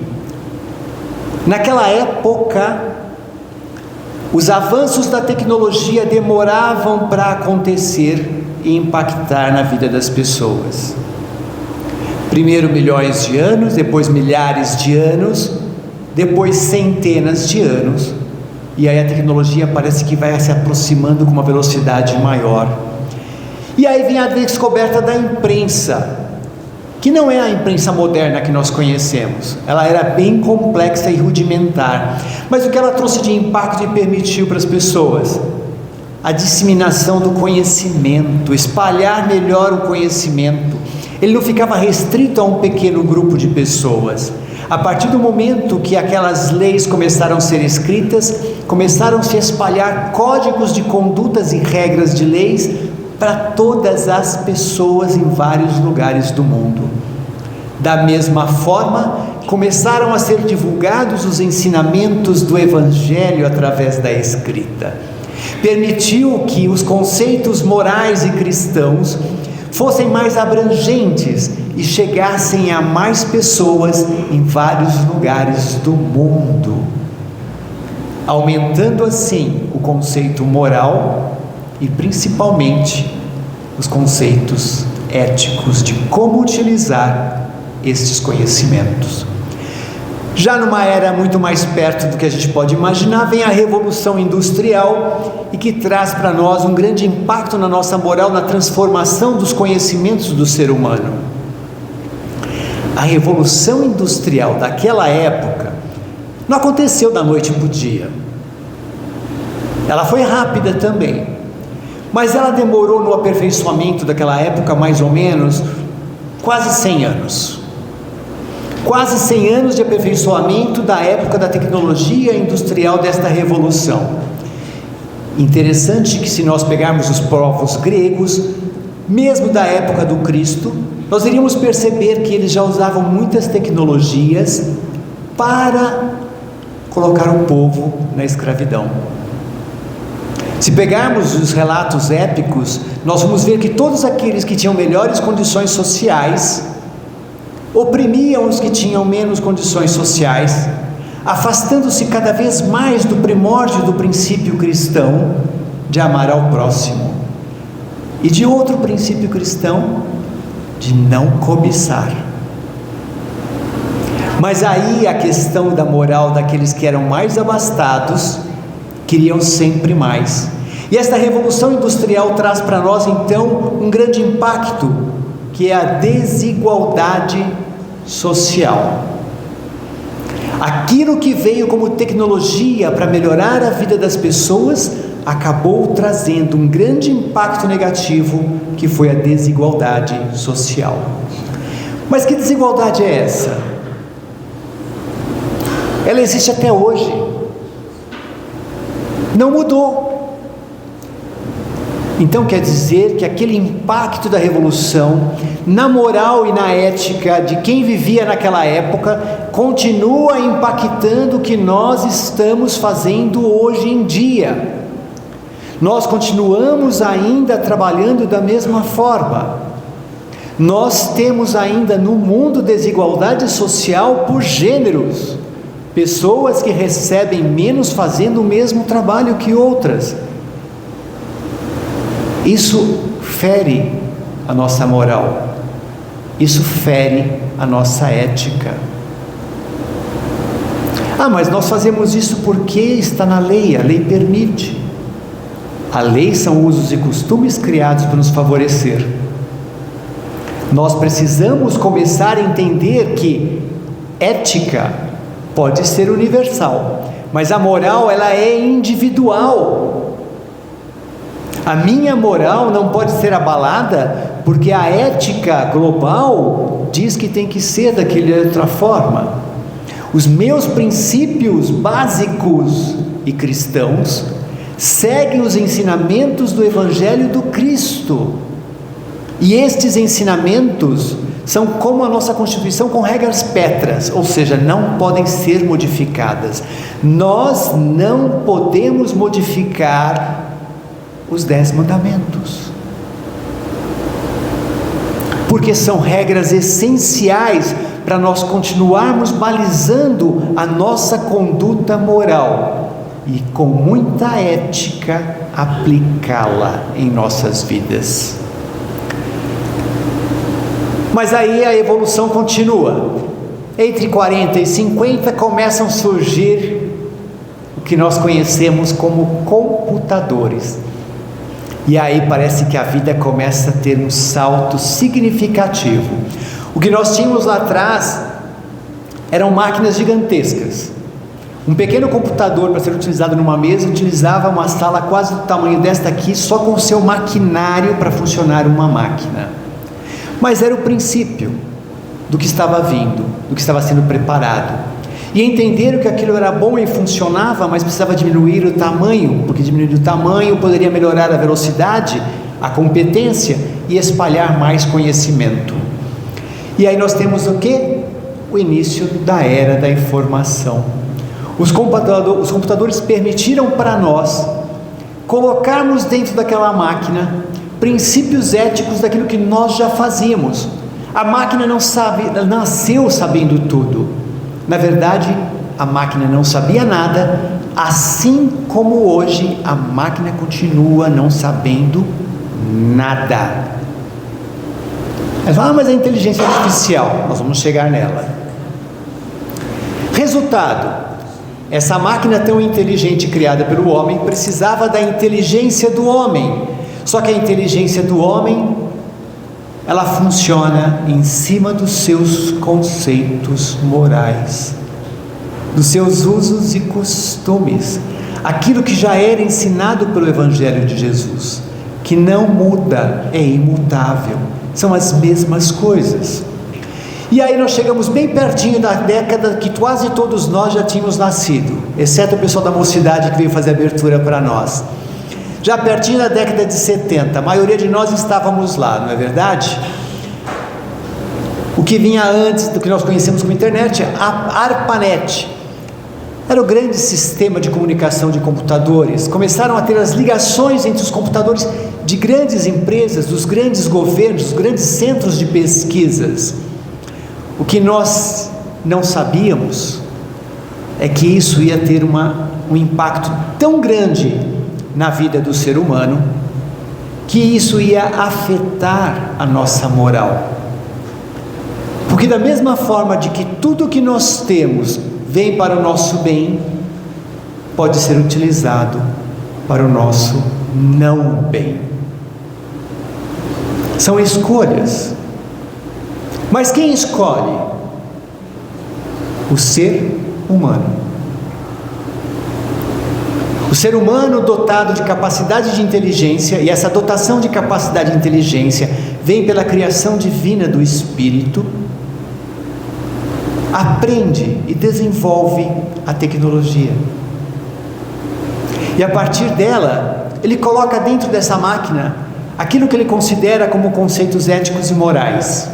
Naquela época, os avanços da tecnologia demoravam para acontecer e impactar na vida das pessoas. Primeiro milhões de anos, depois milhares de anos, depois centenas de anos, e aí a tecnologia parece que vai se aproximando com uma velocidade maior. E aí vem a descoberta da imprensa, que não é a imprensa moderna que nós conhecemos. Ela era bem complexa e rudimentar, mas o que ela trouxe de impacto e permitiu para as pessoas? A disseminação do conhecimento, espalhar melhor o conhecimento. Ele não ficava restrito a um pequeno grupo de pessoas. A partir do momento que aquelas leis começaram a ser escritas, começaram a se espalhar códigos de condutas e regras de leis para todas as pessoas em vários lugares do mundo. Da mesma forma, começaram a ser divulgados os ensinamentos do Evangelho através da escrita. Permitiu que os conceitos morais e cristãos fossem mais abrangentes e chegassem a mais pessoas em vários lugares do mundo, aumentando assim o conceito moral e principalmente os conceitos éticos de como utilizar estes conhecimentos. Já numa era muito mais perto do que a gente pode imaginar, vem a Revolução Industrial e que traz para nós um grande impacto na nossa moral, na transformação dos conhecimentos do ser humano. A Revolução Industrial daquela época não aconteceu da noite para o dia. Ela foi rápida também, mas ela demorou no aperfeiçoamento daquela época mais ou menos quase 100 anos. Quase 100 anos de aperfeiçoamento da época da tecnologia industrial desta revolução. Interessante que, se nós pegarmos os povos gregos, mesmo da época do Cristo, nós iríamos perceber que eles já usavam muitas tecnologias para colocar o povo na escravidão. Se pegarmos os relatos épicos, nós vamos ver que todos aqueles que tinham melhores condições sociais oprimiam os que tinham menos condições sociais, afastando-se cada vez mais do primórdio do princípio cristão de amar ao próximo e de outro princípio cristão de não cobiçar. Mas aí a questão da moral daqueles que eram mais abastados queriam sempre mais. E esta revolução industrial traz para nós então um grande impacto, que é a desigualdade social. Aquilo que veio como tecnologia para melhorar a vida das pessoas acabou trazendo um grande impacto negativo, que foi a desigualdade social. Mas que desigualdade é essa? Ela existe até hoje, não mudou. Então quer dizer que aquele impacto da revolução na moral e na ética de quem vivia naquela época continua impactando o que nós estamos fazendo hoje em dia. Nós continuamos ainda trabalhando da mesma forma. Nós temos ainda no mundo desigualdade social por gêneros, pessoas que recebem menos fazendo o mesmo trabalho que outras. Isso fere a nossa moral, isso fere a nossa ética. Mas nós fazemos isso porque está na lei, a lei permite. A lei são usos e costumes criados para nos favorecer. Nós precisamos começar a entender que ética pode ser universal, mas a moral ela é individual. A minha moral não pode ser abalada porque a ética global diz que tem que ser daquela outra forma. Os meus princípios básicos e cristãos seguem os ensinamentos do Evangelho do Cristo. E estes ensinamentos são como a nossa Constituição com regras pétreas, ou seja, não podem ser modificadas. Nós não podemos modificar os 10 mandamentos, porque são regras essenciais para nós continuarmos balizando a nossa conduta moral e com muita ética aplicá-la em nossas vidas. Mas aí a evolução continua. Entre 40 e 50 começam a surgir o que nós conhecemos como computadores. E aí parece que a vida começa a ter um salto significativo. O que nós tínhamos lá atrás eram máquinas gigantescas. Um pequeno computador, para ser utilizado numa mesa, utilizava uma sala quase do tamanho desta aqui, só com o seu maquinário para funcionar uma máquina. Mas era o princípio do que estava vindo, do que estava sendo preparado. E entenderam que aquilo era bom e funcionava, mas precisava diminuir o tamanho, porque diminuindo o tamanho poderia melhorar a velocidade, a competência e espalhar mais conhecimento. E aí nós temos o quê? O início da era da informação. Os computadores permitiram para nós colocarmos dentro daquela máquina princípios éticos daquilo que nós já fazíamos. A máquina não nasceu sabendo tudo. Na verdade, a máquina não sabia nada, assim como hoje a máquina continua não sabendo nada. Mas a inteligência artificial, nós vamos chegar nela. Resultado: essa máquina tão inteligente criada pelo homem precisava da inteligência do homem. Só que a inteligência do homem, ela funciona em cima dos seus conceitos morais, dos seus usos e costumes, aquilo que já era ensinado pelo Evangelho de Jesus, que não muda, é imutável, são as mesmas coisas. E aí nós chegamos bem pertinho da década que quase todos nós já tínhamos nascido, exceto o pessoal da mocidade que veio fazer a abertura para nós. Já pertinho da década de 70, a maioria de nós estávamos lá, não é verdade? O que vinha antes do que nós conhecemos como internet, a ARPANET, era o grande sistema de comunicação de computadores. Começaram a ter as ligações entre os computadores de grandes empresas, dos grandes governos, dos grandes centros de pesquisas. O que nós não sabíamos é que isso ia ter um impacto tão grande na vida do ser humano, que isso ia afetar a nossa moral. Porque da mesma forma de que tudo que nós temos vem para o nosso bem, pode ser utilizado para o nosso não bem. São escolhas. Mas quem escolhe? O ser humano. O ser humano dotado de capacidade de inteligência, e essa dotação de capacidade de inteligência vem pela criação divina do Espírito, aprende e desenvolve a tecnologia. E a partir dela, ele coloca dentro dessa máquina aquilo que ele considera como conceitos éticos e morais.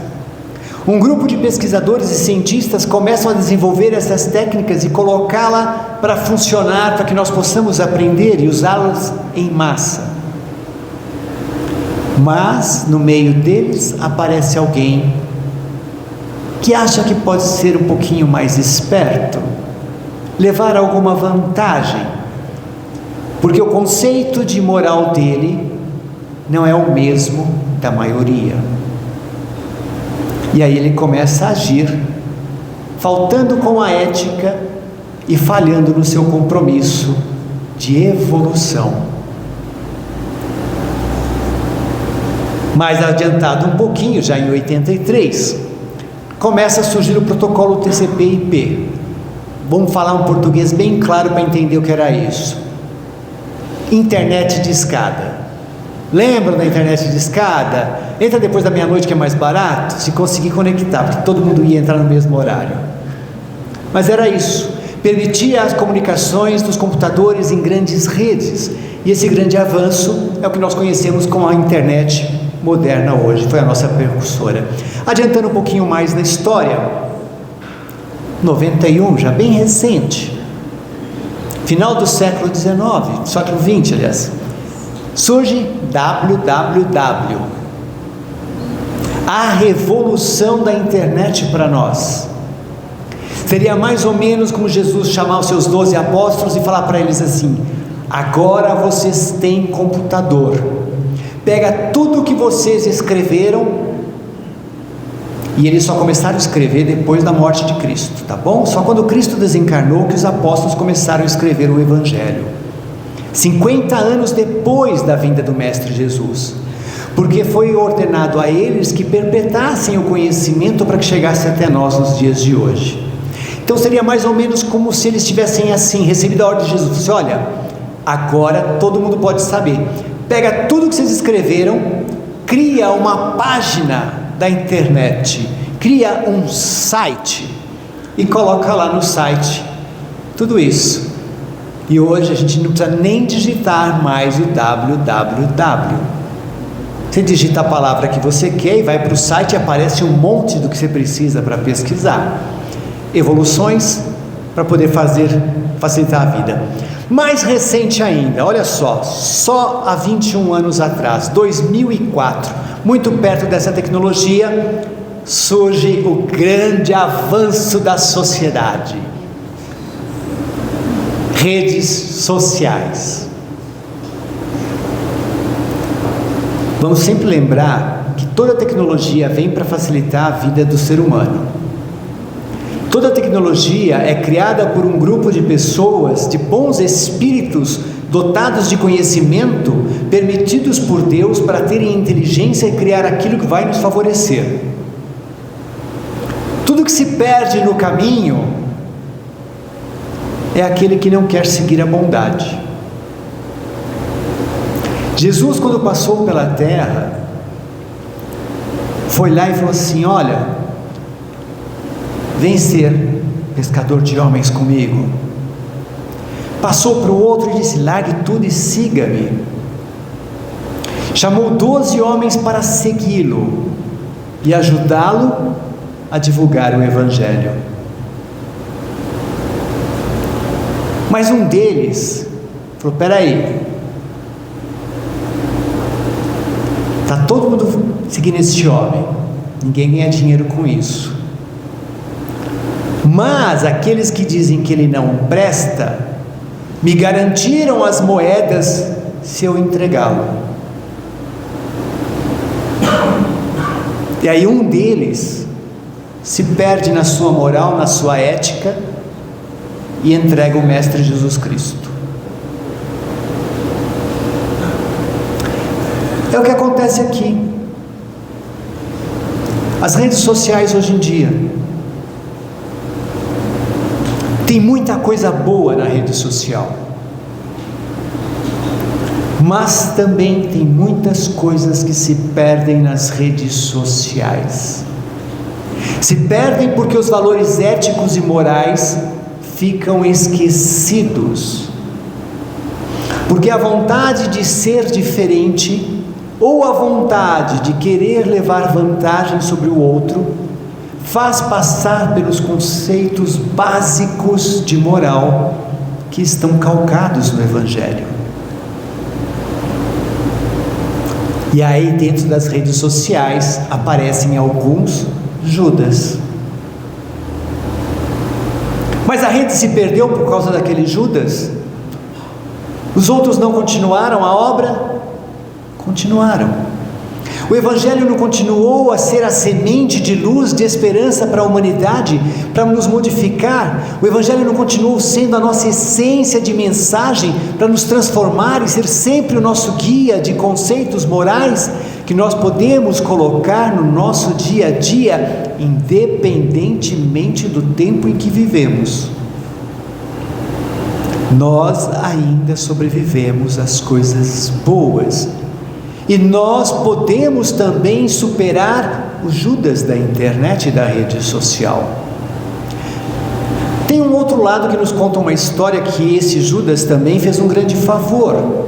Um grupo de pesquisadores e cientistas começam a desenvolver essas técnicas e colocá-la para funcionar, para que nós possamos aprender e usá-las em massa. Mas no meio deles aparece alguém que acha que pode ser um pouquinho mais esperto, levar alguma vantagem, porque o conceito de moral dele não é o mesmo da maioria. E aí ele começa a agir, faltando com a ética e falhando no seu compromisso de evolução. Mais adiantado um pouquinho, já em 83, começa a surgir o protocolo TCP/IP. Vamos falar um português bem claro para entender o que era isso. Internet de escada. Lembram da internet de escada? Entra depois da meia-noite que é mais barato, se conseguir conectar, porque todo mundo ia entrar no mesmo horário. Mas era isso, permitia as comunicações dos computadores em grandes redes, e esse grande avanço é o que nós conhecemos como a internet moderna hoje, foi a nossa precursora. Adiantando um pouquinho mais na história, 91, já bem recente, final do século XIX, século XX, aliás, surge www, a revolução da internet para nós. Seria mais ou menos como Jesus chamar os seus 12 apóstolos e falar para eles assim: agora vocês têm computador, pega tudo que vocês escreveram. E eles só começaram a escrever depois da morte de Cristo, tá bom? Só quando Cristo desencarnou que os apóstolos começaram a escrever o Evangelho, 50 anos depois da vinda do Mestre Jesus, porque foi ordenado a eles que perpetuassem o conhecimento para que chegasse até nós nos dias de hoje. Então seria mais ou menos como se eles tivessem assim, recebido a ordem de Jesus, disse: olha, agora todo mundo pode saber, pega tudo que vocês escreveram, cria uma página da internet, cria um site e coloca lá no site tudo isso. E hoje a gente não precisa nem digitar mais o www. Você digita a palavra que você quer e vai para o site e aparece um monte do que você precisa para pesquisar. Evoluções para poder facilitar a vida. Mais recente ainda, olha só há 21 anos atrás, 2004, muito perto dessa tecnologia, surge o grande avanço da sociedade. Redes sociais. Vamos sempre lembrar que toda tecnologia vem para facilitar a vida do ser humano. Toda tecnologia é criada por um grupo de pessoas, de bons espíritos, dotados de conhecimento, permitidos por Deus para terem inteligência e criar aquilo que vai nos favorecer. Tudo que se perde no caminho é aquele que não quer seguir a bondade. Jesus, quando passou pela terra, foi lá e falou assim: olha, vem ser pescador de homens comigo. Passou para o outro e disse: largue tudo e siga-me. Chamou 12 homens para segui-lo e ajudá-lo a divulgar o Evangelho. Mas um deles falou: peraí, está todo mundo seguindo esse homem, ninguém ganha dinheiro com isso, mas aqueles que dizem que ele não presta, me garantiram as moedas se eu entregá-lo. E aí um deles se perde na sua moral, na sua ética, e entrega o Mestre Jesus Cristo. É o que acontece aqui. As redes sociais hoje em dia, tem muita coisa boa na rede social, mas também tem muitas coisas que se perdem nas redes sociais. Se perdem porque os valores éticos e morais ficam esquecidos, porque a vontade de ser diferente ou a vontade de querer levar vantagem sobre o outro faz passar pelos conceitos básicos de moral que estão calcados no Evangelho. E aí, dentro das redes sociais, aparecem alguns Judas. Mas a rede se perdeu por causa daquele Judas? Os outros não continuaram a obra? Continuaram. O Evangelho não continuou a ser a semente de luz, de esperança para a humanidade, para nos modificar? O Evangelho não continuou sendo a nossa essência de mensagem para nos transformar e ser sempre o nosso guia de conceitos morais que nós podemos colocar no nosso dia a dia, independentemente do tempo em que vivemos? Nós ainda sobrevivemos às coisas boas. E nós podemos também superar o Judas da internet e da rede social. Tem um outro lado que nos conta uma história que esse Judas também fez um grande favor,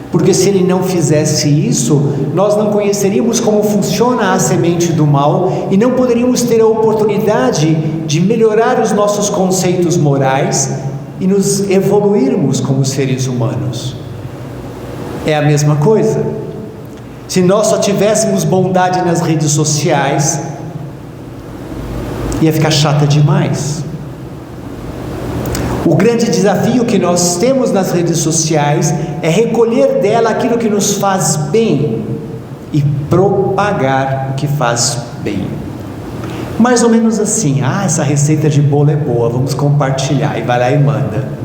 porque se ele não fizesse isso, nós não conheceríamos como funciona a semente do mal e não poderíamos ter a oportunidade de melhorar os nossos conceitos morais e nos evoluirmos como seres humanos. É a mesma coisa. Se nós só tivéssemos bondade nas redes sociais, ia ficar chata demais. O grande desafio que nós temos nas redes sociais é recolher dela aquilo que nos faz bem e propagar o que faz bem. Mais ou menos assim: essa receita de bolo é boa, vamos compartilhar, e vai lá e manda.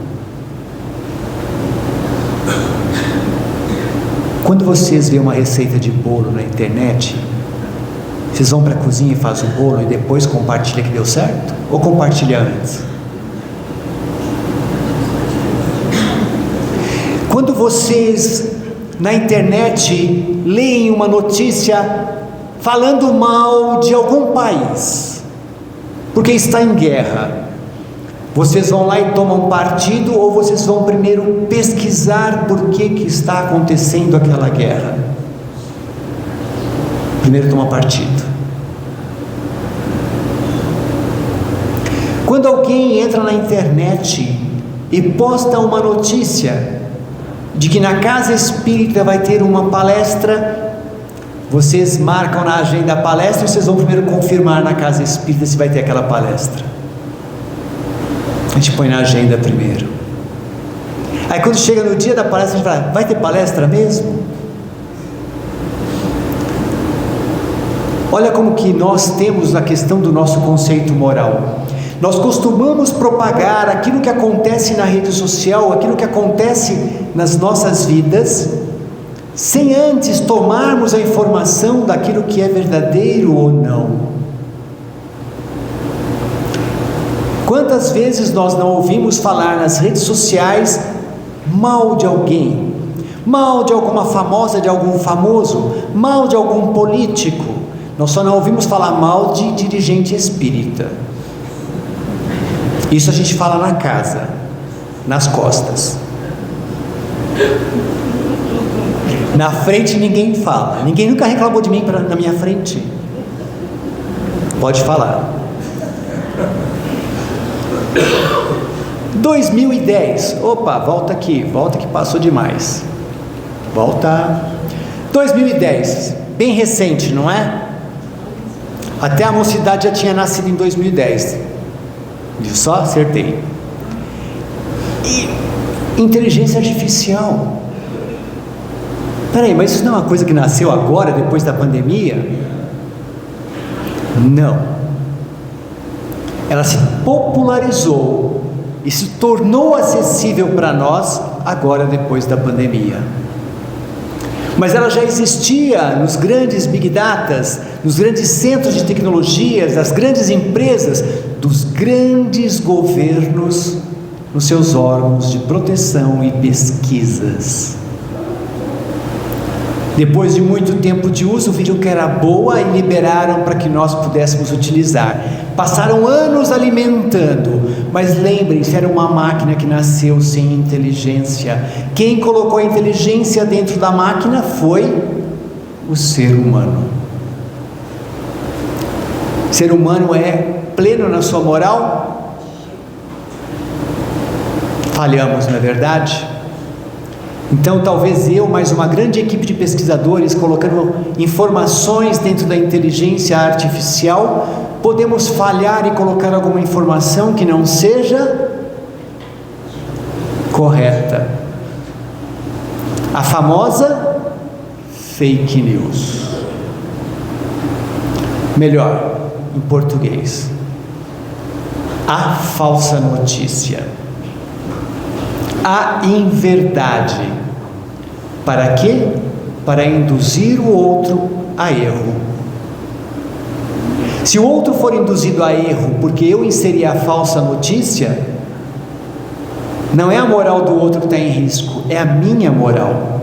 Quando vocês veem uma receita de bolo na internet, vocês vão para a cozinha e fazem o bolo e depois compartilha que deu certo? Ou compartilha antes? Quando vocês na internet leem uma notícia falando mal de algum país, porque está em guerra, vocês vão lá e tomam partido, ou vocês vão primeiro pesquisar por que está acontecendo aquela guerra? Primeiro toma partido. Quando alguém entra na internet e posta uma notícia de que na casa espírita vai ter uma palestra, vocês marcam na agenda a palestra e vocês vão primeiro confirmar na casa espírita se vai ter aquela palestra. A gente põe na agenda primeiro. Aí quando chega no dia da palestra, a gente fala, vai ter palestra mesmo? Olha como que nós temos a questão do nosso conceito moral. Nós costumamos propagar aquilo que acontece na rede social, aquilo que acontece nas nossas vidas, sem antes tomarmos a informação daquilo que é verdadeiro ou não. Quantas vezes nós não ouvimos falar nas redes sociais mal de alguém, mal de alguma famosa, de algum famoso, mal de algum político? Nós só não ouvimos falar mal de dirigente espírita. Isso a gente fala na casa, nas costas. Na frente ninguém fala. Ninguém nunca reclamou de mim na minha frente. Pode falar. 2010. Opa, volta que passou demais. Volta. 2010. Bem recente, não é? Até a mocidade já tinha nascido em 2010. Viu só? Acertei. E inteligência artificial. Peraí, mas isso não é uma coisa que nasceu agora, depois da pandemia? Não. Ela se popularizou e se tornou acessível para nós agora, depois da pandemia. Mas ela já existia nos grandes big datas, nos grandes centros de tecnologias, das grandes empresas, dos grandes governos, nos seus órgãos de proteção e pesquisas. Depois de muito tempo de uso, viram que era boa e liberaram para que nós pudéssemos utilizar. Passaram anos alimentando, mas lembrem-se, era uma máquina que nasceu sem inteligência. Quem colocou a inteligência dentro da máquina foi o ser humano. O ser humano é pleno na sua moral? Falhamos, não é verdade? Então talvez eu, mais uma grande equipe de pesquisadores, colocando informações dentro da inteligência artificial, podemos falhar e colocar alguma informação que não seja correta. A famosa fake news. Melhor, em português, a falsa notícia, a inverdade. Para quê? Para induzir o outro a erro. Se o outro for induzido a erro porque eu inseri a falsa notícia, não é a moral do outro que está em risco, é a minha moral.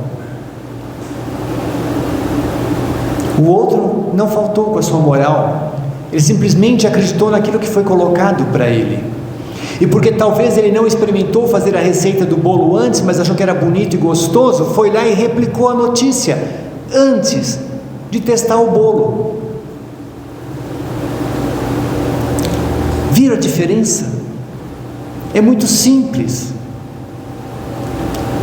O outro não faltou com a sua moral, ele simplesmente acreditou naquilo que foi colocado para ele. E porque talvez ele não experimentou fazer a receita do bolo antes, mas achou que era bonito e gostoso, foi lá e replicou a notícia antes de testar o bolo. Viram a diferença? É muito simples.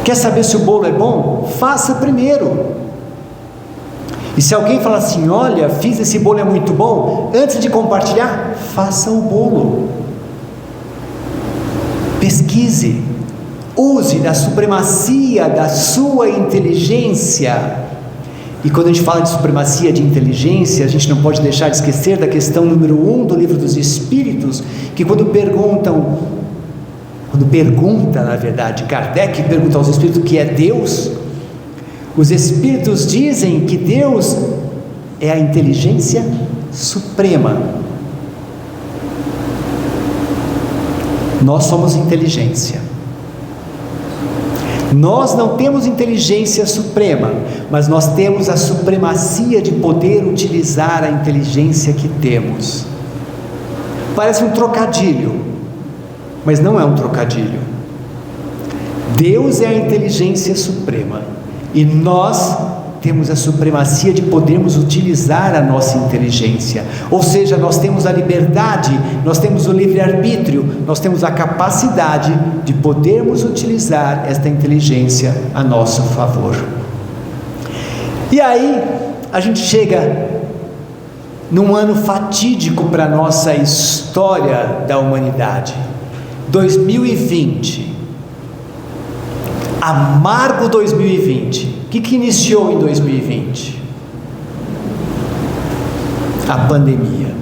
Quer saber se o bolo é bom? Faça primeiro. E se alguém falar assim, olha, fiz esse bolo, é muito bom, antes de compartilhar, faça o bolo. Pesquise, use da supremacia da sua inteligência. E quando a gente fala de supremacia de inteligência, a gente não pode deixar de esquecer da questão número 1 do Livro dos Espíritos, que quando pergunta, na verdade, Kardec pergunta aos Espíritos o que é Deus, os Espíritos dizem que Deus é a inteligência suprema. Nós somos inteligência. Nós não temos inteligência suprema, mas nós temos a supremacia de poder utilizar a inteligência que temos. Parece um trocadilho, mas não é um trocadilho. Deus é a inteligência suprema e nós temos a supremacia de podermos utilizar a nossa inteligência. Ou seja, nós temos a liberdade, nós temos o livre-arbítrio, nós temos a capacidade de podermos utilizar esta inteligência a nosso favor. E aí, a gente chega num ano fatídico para a nossa história da humanidade. 2020. Amargo 2020. O que iniciou em 2020? A pandemia.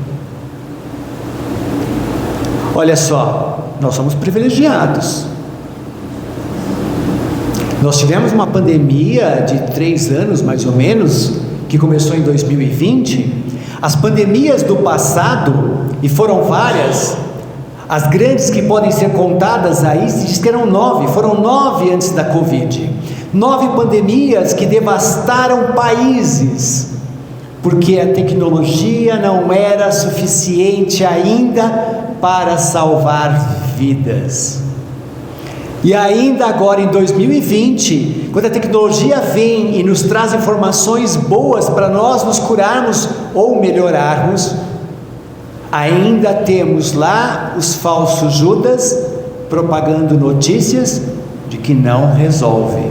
Olha só, nós somos privilegiados. Nós tivemos uma pandemia de 3 anos, mais ou menos, que começou em 2020. As pandemias do passado, e foram várias, as grandes que podem ser contadas aí, se diz que eram 9, foram 9 antes da Covid. 9 pandemias que devastaram países, porque a tecnologia não era suficiente ainda para salvar vidas. E ainda agora em 2020, quando a tecnologia vem e nos traz informações boas para nós nos curarmos ou melhorarmos, ainda temos lá os falsos Judas propagando notícias de que não resolve.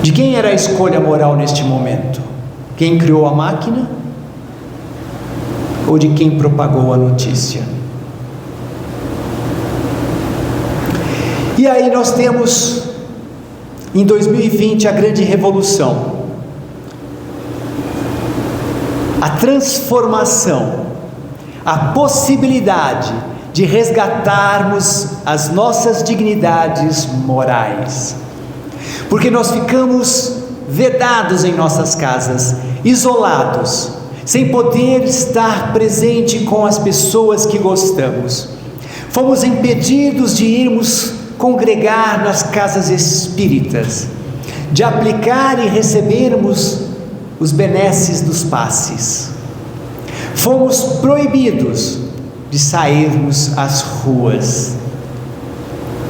De quem era a escolha moral neste momento? Quem criou a máquina? Ou de quem propagou a notícia? E aí nós temos, em 2020, a grande revolução. A transformação, a possibilidade de resgatarmos as nossas dignidades morais. Porque nós ficamos vedados em nossas casas, isolados, sem poder estar presente com as pessoas que gostamos. Fomos impedidos de irmos congregar nas casas espíritas, de aplicar e recebermos os benesses dos passes. Fomos proibidos de sairmos às ruas,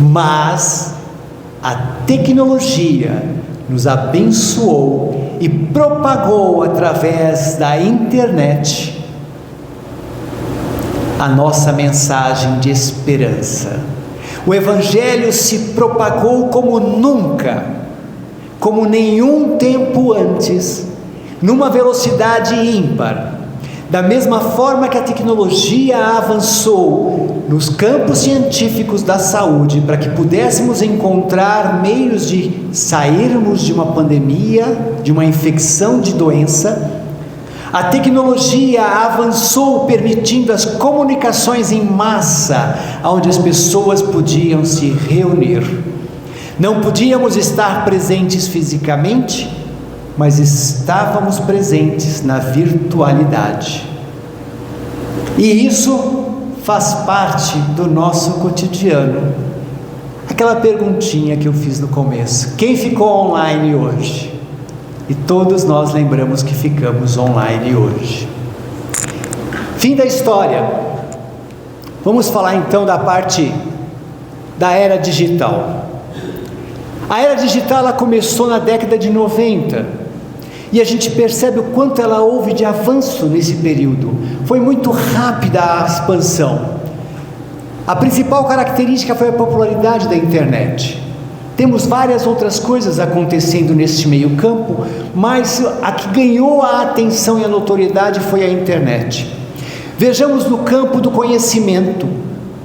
mas a tecnologia nos abençoou e propagou através da internet a nossa mensagem de esperança. O Evangelho se propagou como nunca, como nenhum tempo antes, numa velocidade ímpar. Da mesma forma que a tecnologia avançou nos campos científicos da saúde para que pudéssemos encontrar meios de sairmos de uma pandemia, de uma infecção de doença, a tecnologia avançou permitindo as comunicações em massa, onde as pessoas podiam se reunir. Não podíamos estar presentes fisicamente, mas estávamos presentes na virtualidade. E isso faz parte do nosso cotidiano. Aquela perguntinha que eu fiz no começo: quem ficou online hoje? E todos nós lembramos que ficamos online hoje. Fim da história. Vamos falar então da parte da era digital. A era digital ela começou na década de 90 e a gente percebe o quanto ela houve de avanço nesse período. Foi muito rápida a expansão. A principal característica foi a popularidade da internet. Temos várias outras coisas acontecendo nesse meio campo, mas a que ganhou a atenção e a notoriedade foi a internet. Vejamos no campo do conhecimento,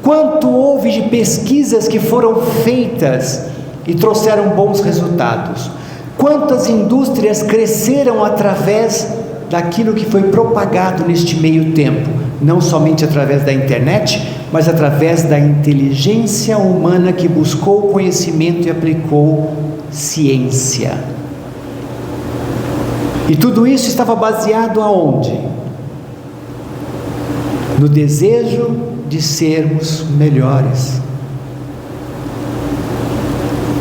quanto houve de pesquisas que foram feitas e trouxeram bons resultados. Quantas indústrias cresceram através daquilo que foi propagado neste meio tempo, não somente através da internet, mas através da inteligência humana que buscou conhecimento e aplicou ciência. E tudo isso estava baseado aonde? No desejo de sermos melhores.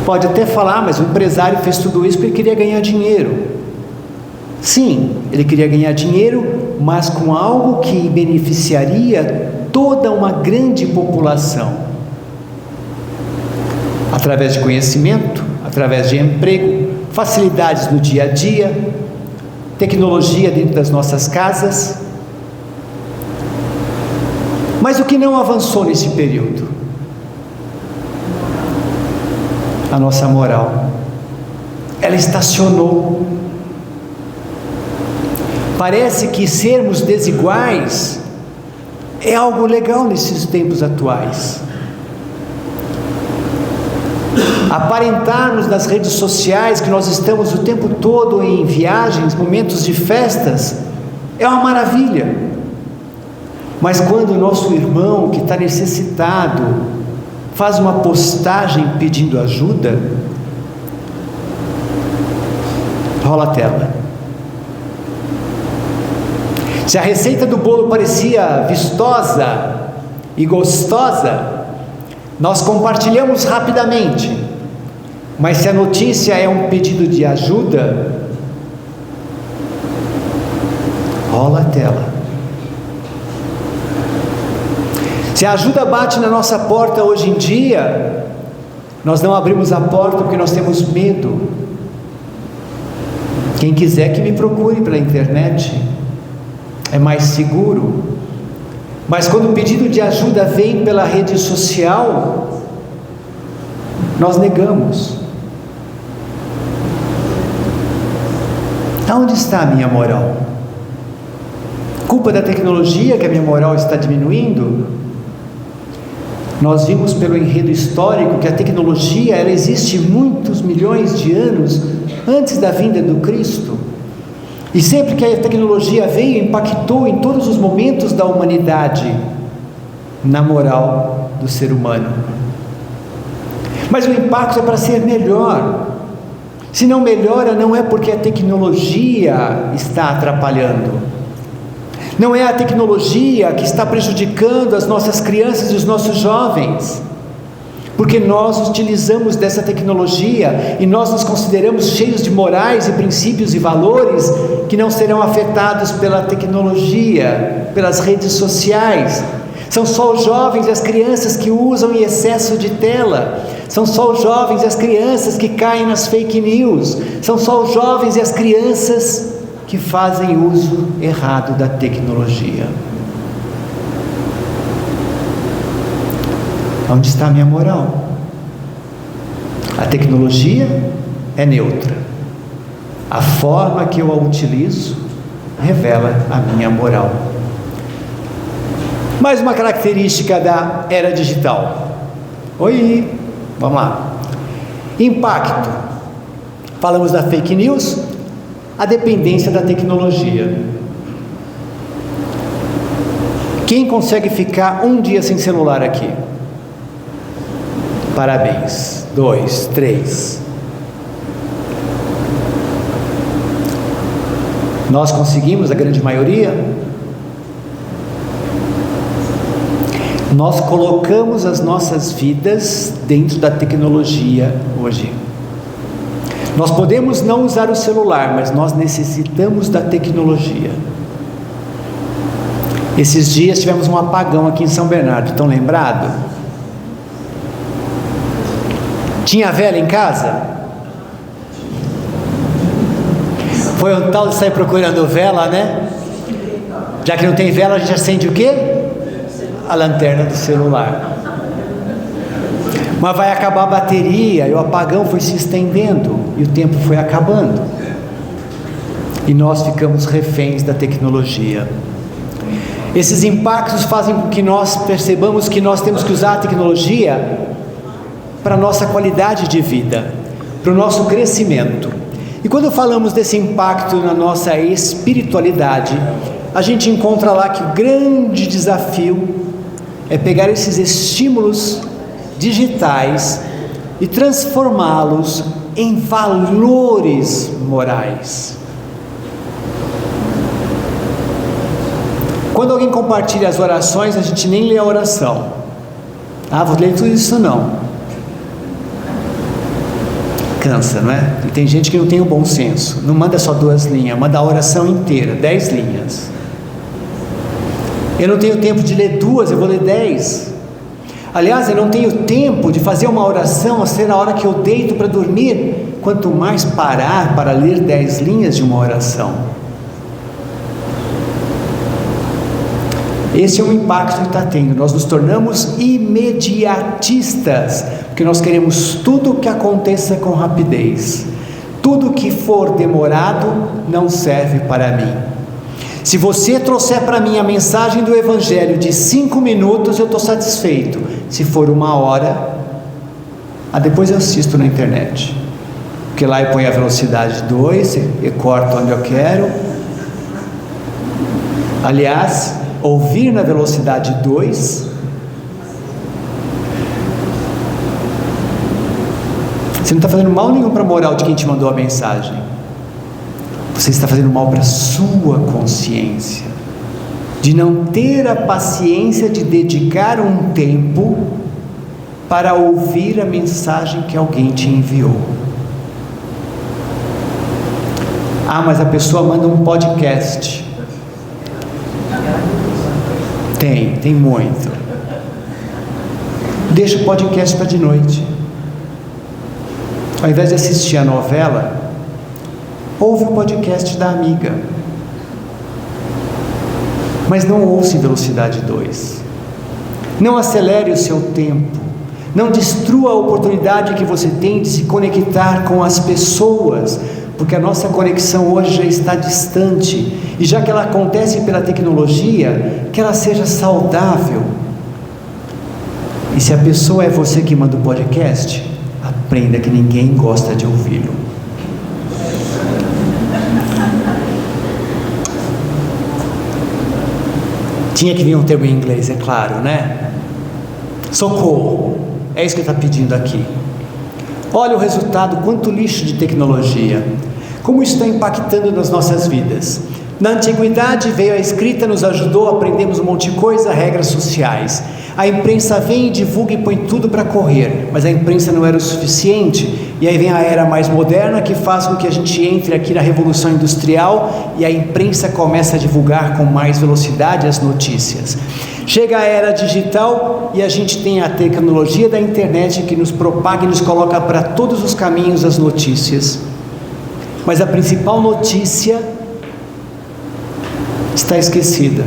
Pode até falar, mas o empresário fez tudo isso porque ele queria ganhar dinheiro. Sim, ele queria ganhar dinheiro, mas com algo que beneficiaria toda uma grande população. Através de conhecimento, através de emprego, facilidades no dia a dia, tecnologia dentro das nossas casas. Mas o que não avançou nesse período? A nossa moral. Ela estacionou. Parece que sermos desiguais é algo legal nesses tempos atuais. Aparentarmos nas redes sociais que nós estamos o tempo todo em viagens, momentos de festas, é uma maravilha. Mas quando o nosso irmão que está necessitado faz uma postagem pedindo ajuda, rola a tela. Se a receita do bolo parecia vistosa e gostosa, nós compartilhamos rapidamente. Mas se a notícia é um pedido de ajuda, rola a tela. Se a ajuda bate na nossa porta hoje em dia, nós não abrimos a porta porque nós temos medo. Quem quiser que me procure pela internet, é mais seguro. Mas quando o pedido de ajuda vem pela rede social, nós negamos. Aonde está a minha moral? Culpa da tecnologia que a minha moral está diminuindo? Nós vimos pelo enredo histórico que a tecnologia ela existe muitos milhões de anos antes da vinda do Cristo. E sempre que a tecnologia veio, impactou em todos os momentos da humanidade, na moral do ser humano. Mas o impacto é para ser melhor. Se não melhora, não é porque a tecnologia está atrapalhando. Não é a tecnologia que está prejudicando as nossas crianças e os nossos jovens. Porque nós utilizamos dessa tecnologia e nós nos consideramos cheios de morais e princípios e valores que não serão afetados pela tecnologia, pelas redes sociais. São só os jovens e as crianças que usam em excesso de tela. São só os jovens e as crianças que caem nas fake news. São só os jovens e as crianças que fazem uso errado da tecnologia. Onde está a minha moral? A tecnologia é neutra. A forma que eu a utilizo revela a minha moral. Mais uma característica da era digital. Oi, vamos lá. Impacto. Falamos da fake news, a dependência da tecnologia. Quem consegue ficar um dia sem celular aqui? Parabéns. 2, 3. Nós conseguimos, a grande maioria? Nós colocamos as nossas vidas dentro da tecnologia hoje. Nós podemos não usar o celular, mas nós necessitamos da tecnologia. Esses dias tivemos um apagão aqui em São Bernardo, estão lembrados? Tinha vela em casa? Foi um tal de sair procurando vela, né? Já que não tem vela, a gente acende o quê? A lanterna do celular. Mas vai acabar a bateria, e o apagão foi se estendendo, e o tempo foi acabando. E nós ficamos reféns da tecnologia. Esses impactos fazem com que nós percebamos que nós temos que usar a tecnologia para a nossa qualidade de vida, para o nosso crescimento. E quando falamos desse impacto na nossa espiritualidade, a gente encontra lá que o grande desafio é pegar esses estímulos digitais e transformá-los em valores morais. Quando alguém compartilha as orações, a gente nem lê a oração. Ah, vou ler tudo isso não. Cansa, não é? E tem gente que não tem o bom senso. Não manda só 2 linhas, manda a oração inteira, 10 linhas. Eu não tenho tempo de ler 2, eu vou ler 10. Aliás, eu não tenho tempo de fazer uma oração a ser na hora que eu deito para dormir, quanto mais parar para ler 10 linhas de uma oração. Esse é o impacto que está tendo. Nós nos tornamos imediatistas, porque nós queremos tudo que aconteça com rapidez. Tudo que for demorado não serve para mim. Se você trouxer para mim a mensagem do Evangelho de 5 minutos, eu estou satisfeito. Se for 1 hora, depois eu assisto na internet. Porque lá eu ponho a velocidade 2 e corto onde eu quero. Aliás, ouvir na velocidade 2. Você não está fazendo mal nenhum para a moral de quem te mandou a mensagem. Você está fazendo mal para a sua consciência, de não ter a paciência de dedicar um tempo para ouvir a mensagem que alguém te enviou. Mas a pessoa manda um podcast. Tem muito. Deixa o podcast para de noite. Ao invés de assistir a novela, ouve o podcast da amiga. Mas não ouça em velocidade 2. Não acelere o seu tempo. Não destrua a oportunidade que você tem de se conectar com as pessoas, porque a nossa conexão hoje já está distante. E já que ela acontece pela tecnologia, que ela seja saudável. E se a pessoa é você que manda o podcast, aprenda que ninguém gosta de ouvi-lo. Tinha que vir um termo em inglês, é claro, né? Socorro, é isso que ele está pedindo aqui. Olha o resultado, quanto lixo de tecnologia. Como isso está impactando nas nossas vidas. Na antiguidade veio a escrita, nos ajudou, aprendemos um monte de coisa, regras sociais. A imprensa vem e divulga e põe tudo para correr, mas a imprensa não era o suficiente, e aí vem a era mais moderna que faz com que a gente entre aqui na Revolução Industrial, e a imprensa começa a divulgar com mais velocidade as notícias. Chega a era digital e a gente tem a tecnologia da internet que nos propaga e nos coloca para todos os caminhos as notícias. Mas a principal notícia está esquecida.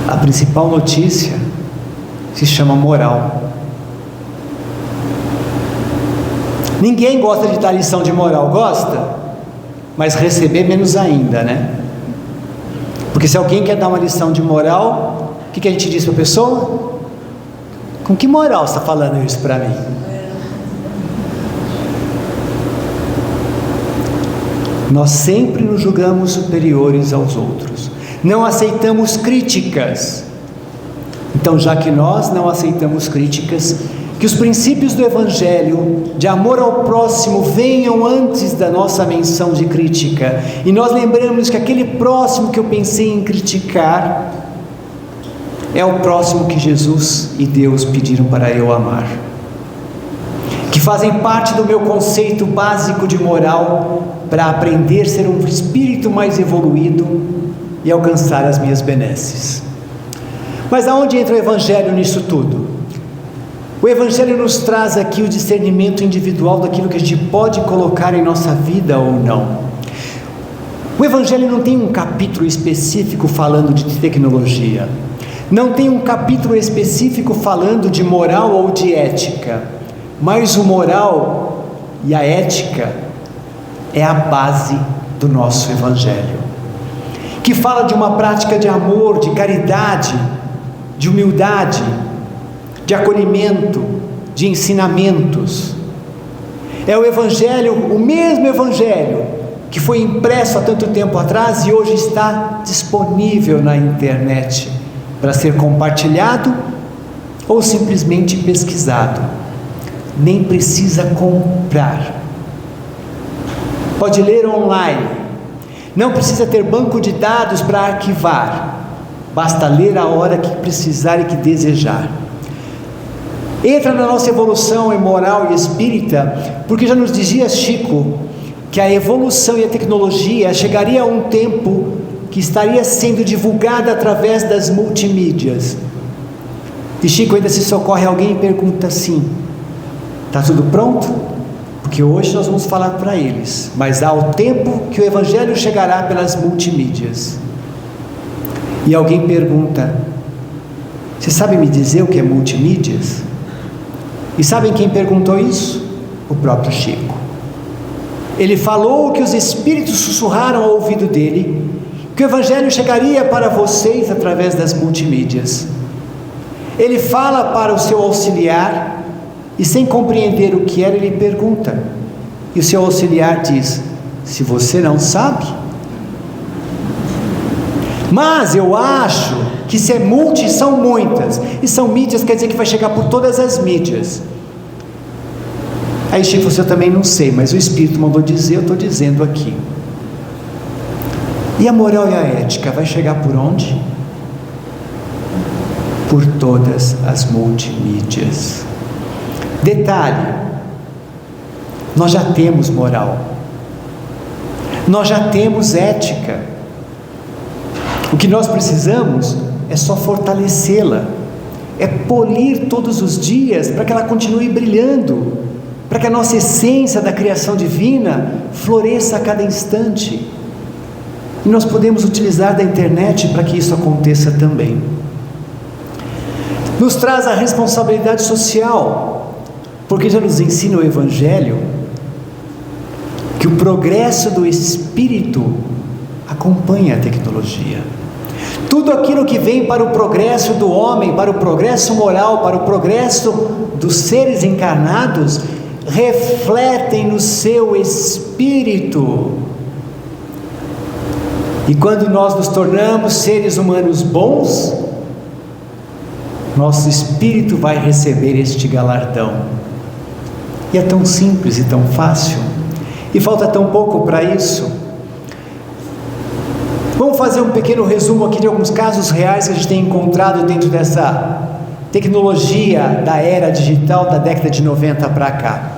A principal notícia se chama moral. Ninguém gosta de dar lição de moral, gosta? Mas receber menos ainda, né? Porque se alguém quer dar uma lição de moral, o que a gente diz para a pessoa? Com que moral você está falando isso para mim? Nós sempre nos julgamos superiores aos outros. Não aceitamos críticas. Então, já que nós não aceitamos críticas, que os princípios do Evangelho de amor ao próximo venham antes da nossa menção de crítica, e nós lembramos que aquele próximo que eu pensei em criticar é o próximo que Jesus e Deus pediram para eu amar, que fazem parte do meu conceito básico de moral para aprender a ser um espírito mais evoluído e alcançar as minhas benesses. Mas aonde entra o Evangelho nisso tudo? O Evangelho nos traz aqui o discernimento individual daquilo que a gente pode colocar em nossa vida ou não. O Evangelho não tem um capítulo específico falando de tecnologia, não tem um capítulo específico falando de moral ou de ética, mas o moral e a ética é a base do nosso Evangelho, que fala de uma prática de amor, de caridade, de humildade, de acolhimento, de ensinamentos. É o Evangelho, o mesmo Evangelho que foi impresso há tanto tempo atrás e hoje está disponível na internet para ser compartilhado ou simplesmente pesquisado. Nem precisa comprar. Pode ler online. Não precisa ter banco de dados para arquivar. Basta ler a hora que precisar e que desejar. Entra na nossa evolução moral e espírita, porque já nos dizia Chico que a evolução e a tecnologia chegaria a um tempo que estaria sendo divulgada através das multimídias. E Chico ainda se socorre a alguém e pergunta assim: está tudo pronto? Porque hoje nós vamos falar para eles, mas há o tempo que o Evangelho chegará pelas multimídias. E alguém pergunta: você sabe me dizer o que é multimídias? E sabem quem perguntou isso? O próprio Chico. Ele falou que os Espíritos sussurraram ao ouvido dele, que o Evangelho chegaria para vocês através das multimídias. Ele fala para o seu auxiliar, e sem compreender o que era, ele pergunta. E o seu auxiliar diz: se você não sabe? Mas eu acho que se é multi, são muitas. E são mídias, quer dizer que vai chegar por todas as mídias. Aí Chico, você também não sei, mas o Espírito mandou dizer, eu estou dizendo aqui. E a moral e a ética vai chegar por onde? Por todas as multimídias. Detalhe: nós já temos moral, nós já temos ética. O que nós precisamos é só fortalecê-la, é polir todos os dias para que ela continue brilhando, para que a nossa essência da criação divina floresça a cada instante. E nós podemos utilizar da internet para que isso aconteça também. Nos traz a responsabilidade social, porque já nos ensina o Evangelho que o progresso do espírito acompanha a tecnologia. Tudo aquilo que vem para o progresso do homem, para o progresso moral, para o progresso dos seres encarnados, refletem no seu espírito. E quando nós nos tornamos seres humanos bons, nosso espírito vai receber este galardão. E é tão simples e tão fácil, e falta tão pouco para isso. Vamos fazer um pequeno resumo aqui de alguns casos reais que a gente tem encontrado dentro dessa tecnologia da era digital da década de 90 para cá.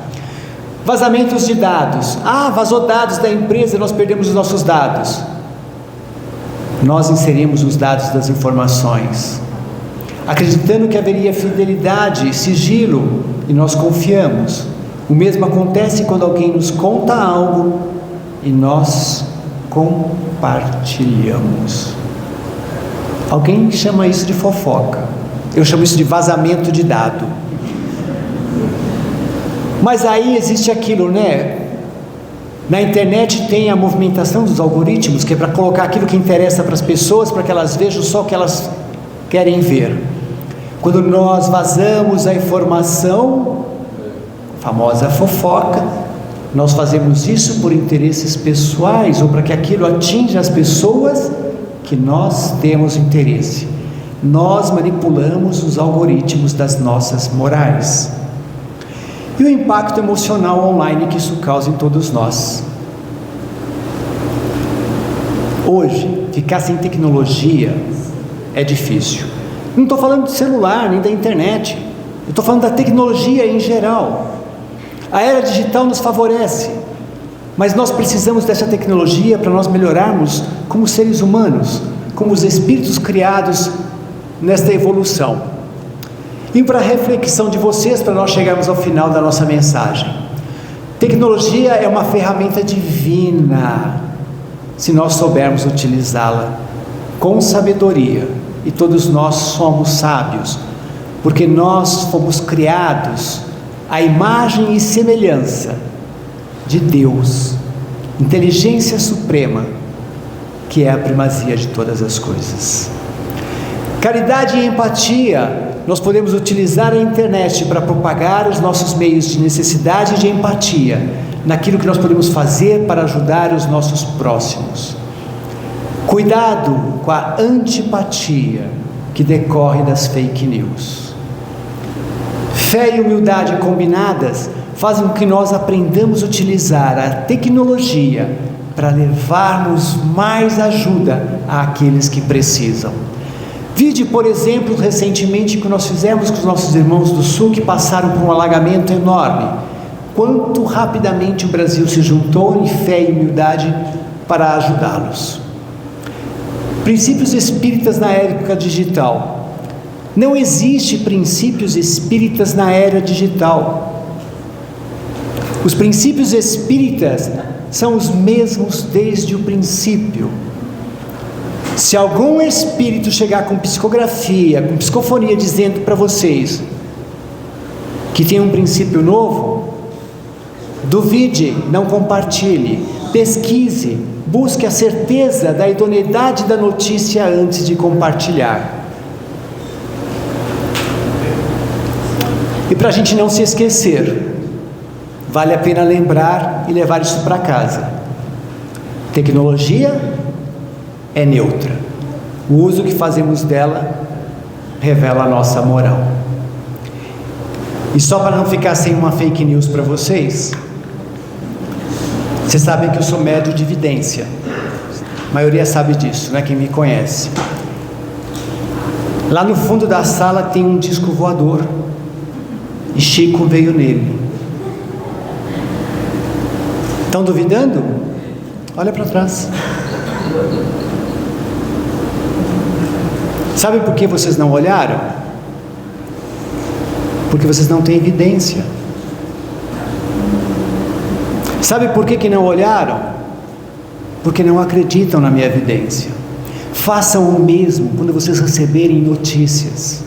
Vazamentos de dados. Vazou dados da empresa, nós perdemos os nossos dados. Nós inserimos os dados das informações, acreditando que haveria fidelidade e sigilo, e nós confiamos. O mesmo acontece quando alguém nos conta algo e nós compartilhamos. Alguém chama isso de fofoca, eu chamo isso de vazamento de dado. Mas aí existe aquilo, né? Na internet tem a movimentação dos algoritmos, que é para colocar aquilo que interessa para as pessoas, para que elas vejam só o que elas querem ver. Quando nós vazamos a informação, a famosa fofoca, nós fazemos isso por interesses pessoais, ou para que aquilo atinja as pessoas que nós temos interesse. Nós manipulamos os algoritmos das nossas morais. E o impacto emocional online que isso causa em todos nós. Hoje, ficar sem tecnologia é difícil. Não estou falando de celular, nem da internet. Eu estou falando da tecnologia em geral. A era digital nos favorece, mas nós precisamos dessa tecnologia para nós melhorarmos como seres humanos, como os espíritos criados nesta evolução. E para a reflexão de vocês, para nós chegarmos ao final da nossa mensagem. Tecnologia é uma ferramenta divina, se nós soubermos utilizá-la com sabedoria. E todos nós somos sábios, porque nós fomos criados à imagem e semelhança de Deus, inteligência suprema, que é a primazia de todas as coisas. Caridade e empatia. Nós podemos utilizar a internet para propagar os nossos meios de necessidade e de empatia, naquilo que nós podemos fazer para ajudar os nossos próximos. Cuidado com a antipatia que decorre das fake news. Fé e humildade combinadas fazem com que nós aprendamos a utilizar a tecnologia para levarmos mais ajuda àqueles que precisam. Vide, por exemplo, recentemente que nós fizemos com os nossos irmãos do Sul que passaram por um alagamento enorme. Quanto rapidamente o Brasil se juntou em fé e humildade para ajudá-los. Princípios espíritas na época digital. Não existe princípios espíritas na era digital. Os princípios espíritas são os mesmos desde o princípio. Se algum espírito chegar com psicografia, com psicofonia, dizendo para vocês que tem um princípio novo, duvide, não compartilhe, pesquise, busque a certeza da idoneidade da notícia antes de compartilhar. E para a gente não se esquecer, vale a pena lembrar e levar isso para casa. Tecnologia é neutra. O uso que fazemos dela revela a nossa moral. E só para não ficar sem uma fake news para vocês sabem que eu sou médium de vidência. A maioria sabe disso, né? Quem me conhece. Lá no fundo da sala tem um disco voador. E Chico veio nele. Estão duvidando? Olha para trás. Sabe por que vocês não olharam? Porque vocês não têm evidência. Sabe por que não olharam? Porque não acreditam na minha evidência. Façam o mesmo quando vocês receberem notícias.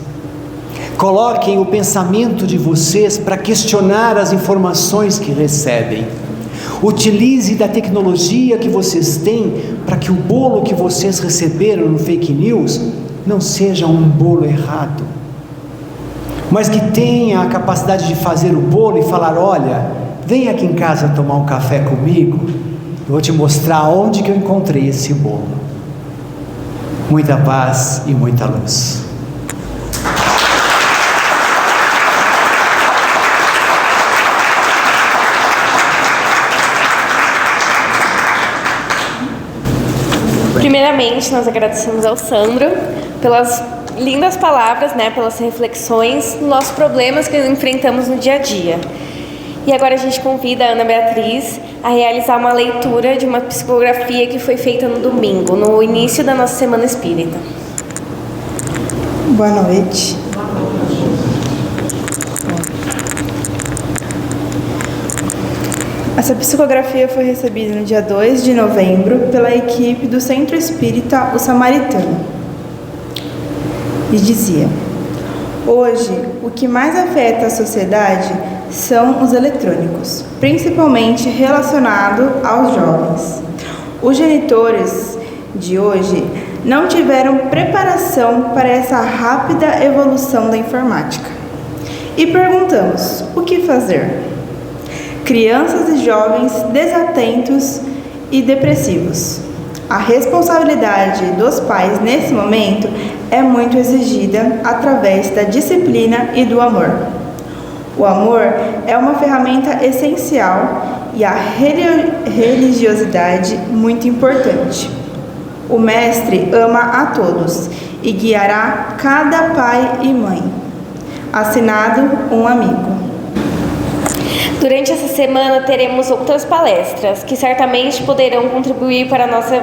Coloquem o pensamento de vocês para questionar as informações que recebem. Utilize da tecnologia que vocês têm para que o bolo que vocês receberam no fake news não seja um bolo errado, mas que tenha a capacidade de fazer o bolo e falar: olha, vem aqui em casa tomar um café comigo, eu vou te mostrar onde que eu encontrei esse bolo. Muita paz e muita luz. Primeiramente, nós agradecemos ao Sandro pelas lindas palavras, né, pelas reflexões dos nossos problemas que enfrentamos no dia a dia. E agora a gente convida a Ana Beatriz a realizar uma leitura de uma psicografia que foi feita no domingo, no início da nossa Semana Espírita. Boa noite. Essa psicografia foi recebida no dia 2 de novembro pela equipe do Centro Espírita O Samaritano. E dizia: hoje, o que mais afeta a sociedade são os eletrônicos, principalmente relacionado aos jovens. Os genitores de hoje não tiveram preparação para essa rápida evolução da informática. E perguntamos: o que fazer? Crianças e jovens desatentos e depressivos. A responsabilidade dos pais nesse momento é muito exigida através da disciplina e do amor. O amor é uma ferramenta essencial e a religiosidade muito importante. O Mestre ama a todos e guiará cada pai e mãe. Assinado um amigo. Durante essa semana teremos outras palestras que certamente poderão contribuir para a nossa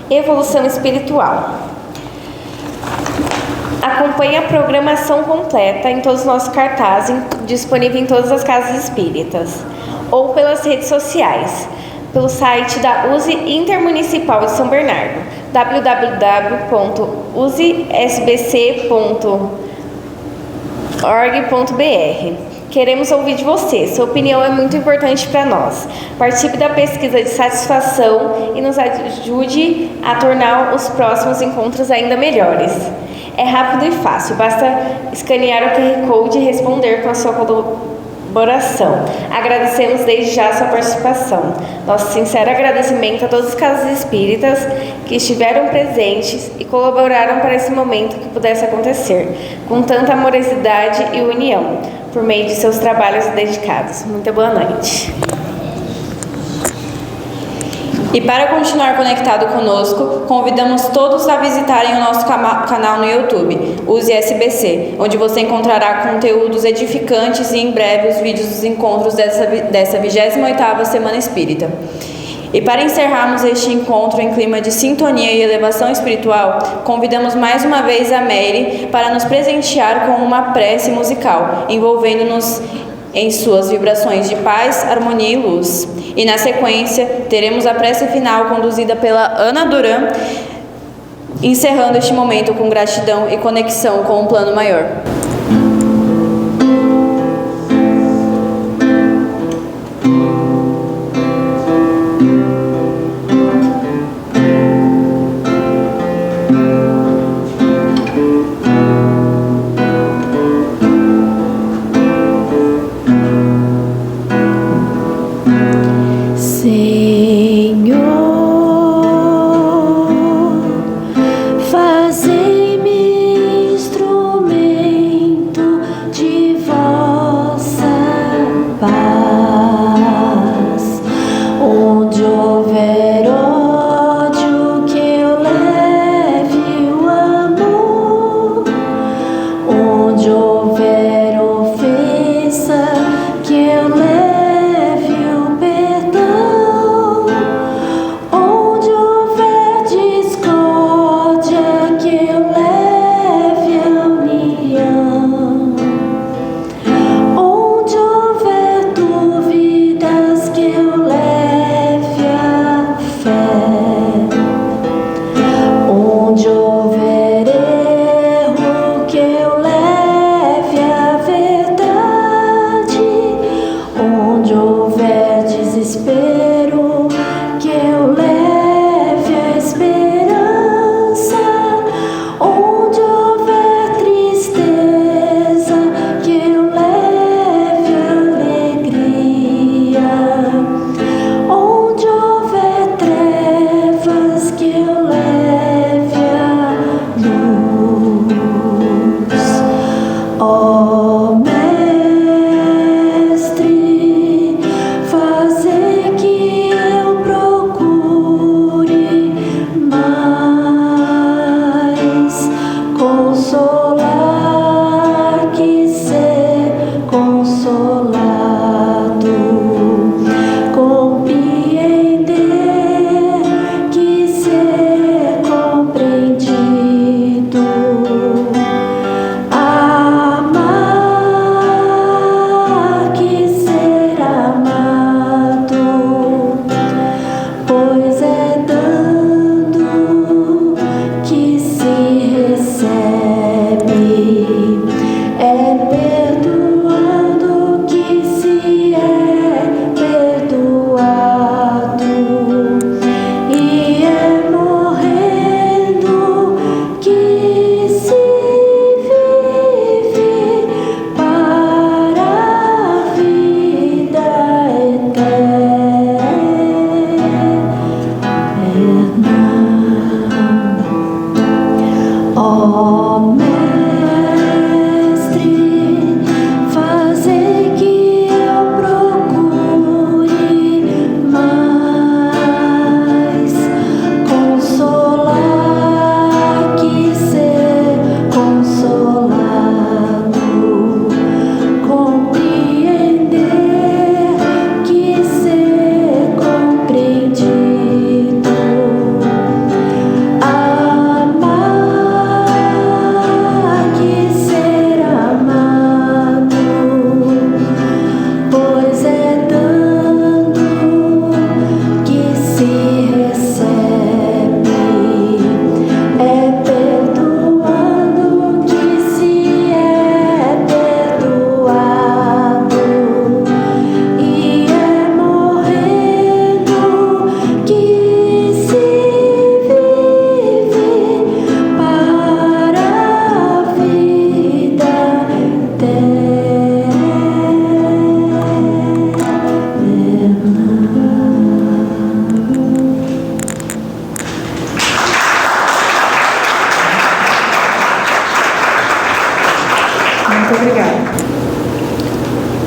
evolução espiritual. Acompanhe a programação completa em todos os nossos cartazes, disponível em todas as casas espíritas, ou pelas redes sociais, pelo site da USE Intermunicipal de São Bernardo, www.usesbc.org.br. Queremos ouvir de você. Sua opinião é muito importante para nós. Participe da pesquisa de satisfação e nos ajude a tornar os próximos encontros ainda melhores. É rápido e fácil, basta escanear o QR Code e responder com a sua colaboração. Agradecemos desde já a sua participação. Nosso sincero agradecimento a todas as casas espíritas que estiveram presentes e colaboraram para esse momento que pudesse acontecer, com tanta amorosidade e união, por meio de seus trabalhos dedicados. Muito boa noite. E para continuar conectado conosco, convidamos todos a visitarem o nosso canal no YouTube, Use SBC, onde você encontrará conteúdos edificantes e em breve os vídeos dos encontros dessa 28ª Semana Espírita. E para encerrarmos este encontro em clima de sintonia e elevação espiritual, convidamos mais uma vez a Mary para nos presentear com uma prece musical, envolvendo-nos em suas vibrações de paz, harmonia e luz. E na sequência, teremos a prece final conduzida pela Ana Duran, encerrando este momento com gratidão e conexão com o plano maior.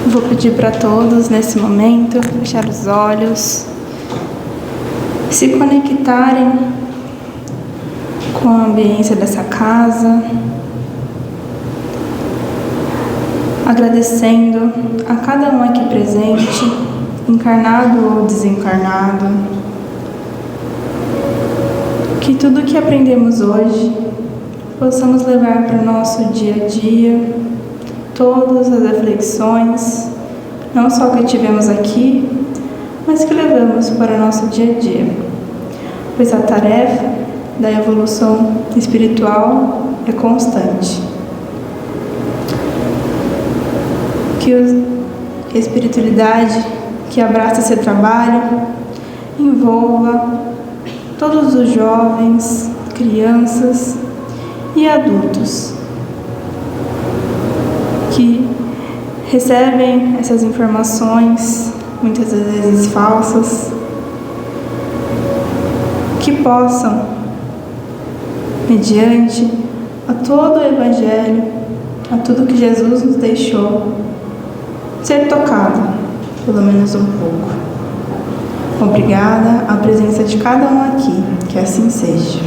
Vou pedir para todos, nesse momento, fechar os olhos, se conectarem com a ambiência dessa casa, agradecendo a cada um aqui presente, encarnado ou desencarnado, Que tudo que aprendemos hoje possamos levar para o nosso dia a dia, todas as reflexões, não só que tivemos aqui, mas que levamos para o nosso dia a dia, pois a tarefa da evolução espiritual é constante. Que a espiritualidade que abraça esse trabalho envolva todos os jovens, crianças e adultos que recebem essas informações, muitas vezes falsas, que possam, mediante a todo o Evangelho, a tudo que Jesus nos deixou, ser tocado, pelo menos um pouco. Obrigada à presença de cada um aqui, que assim seja.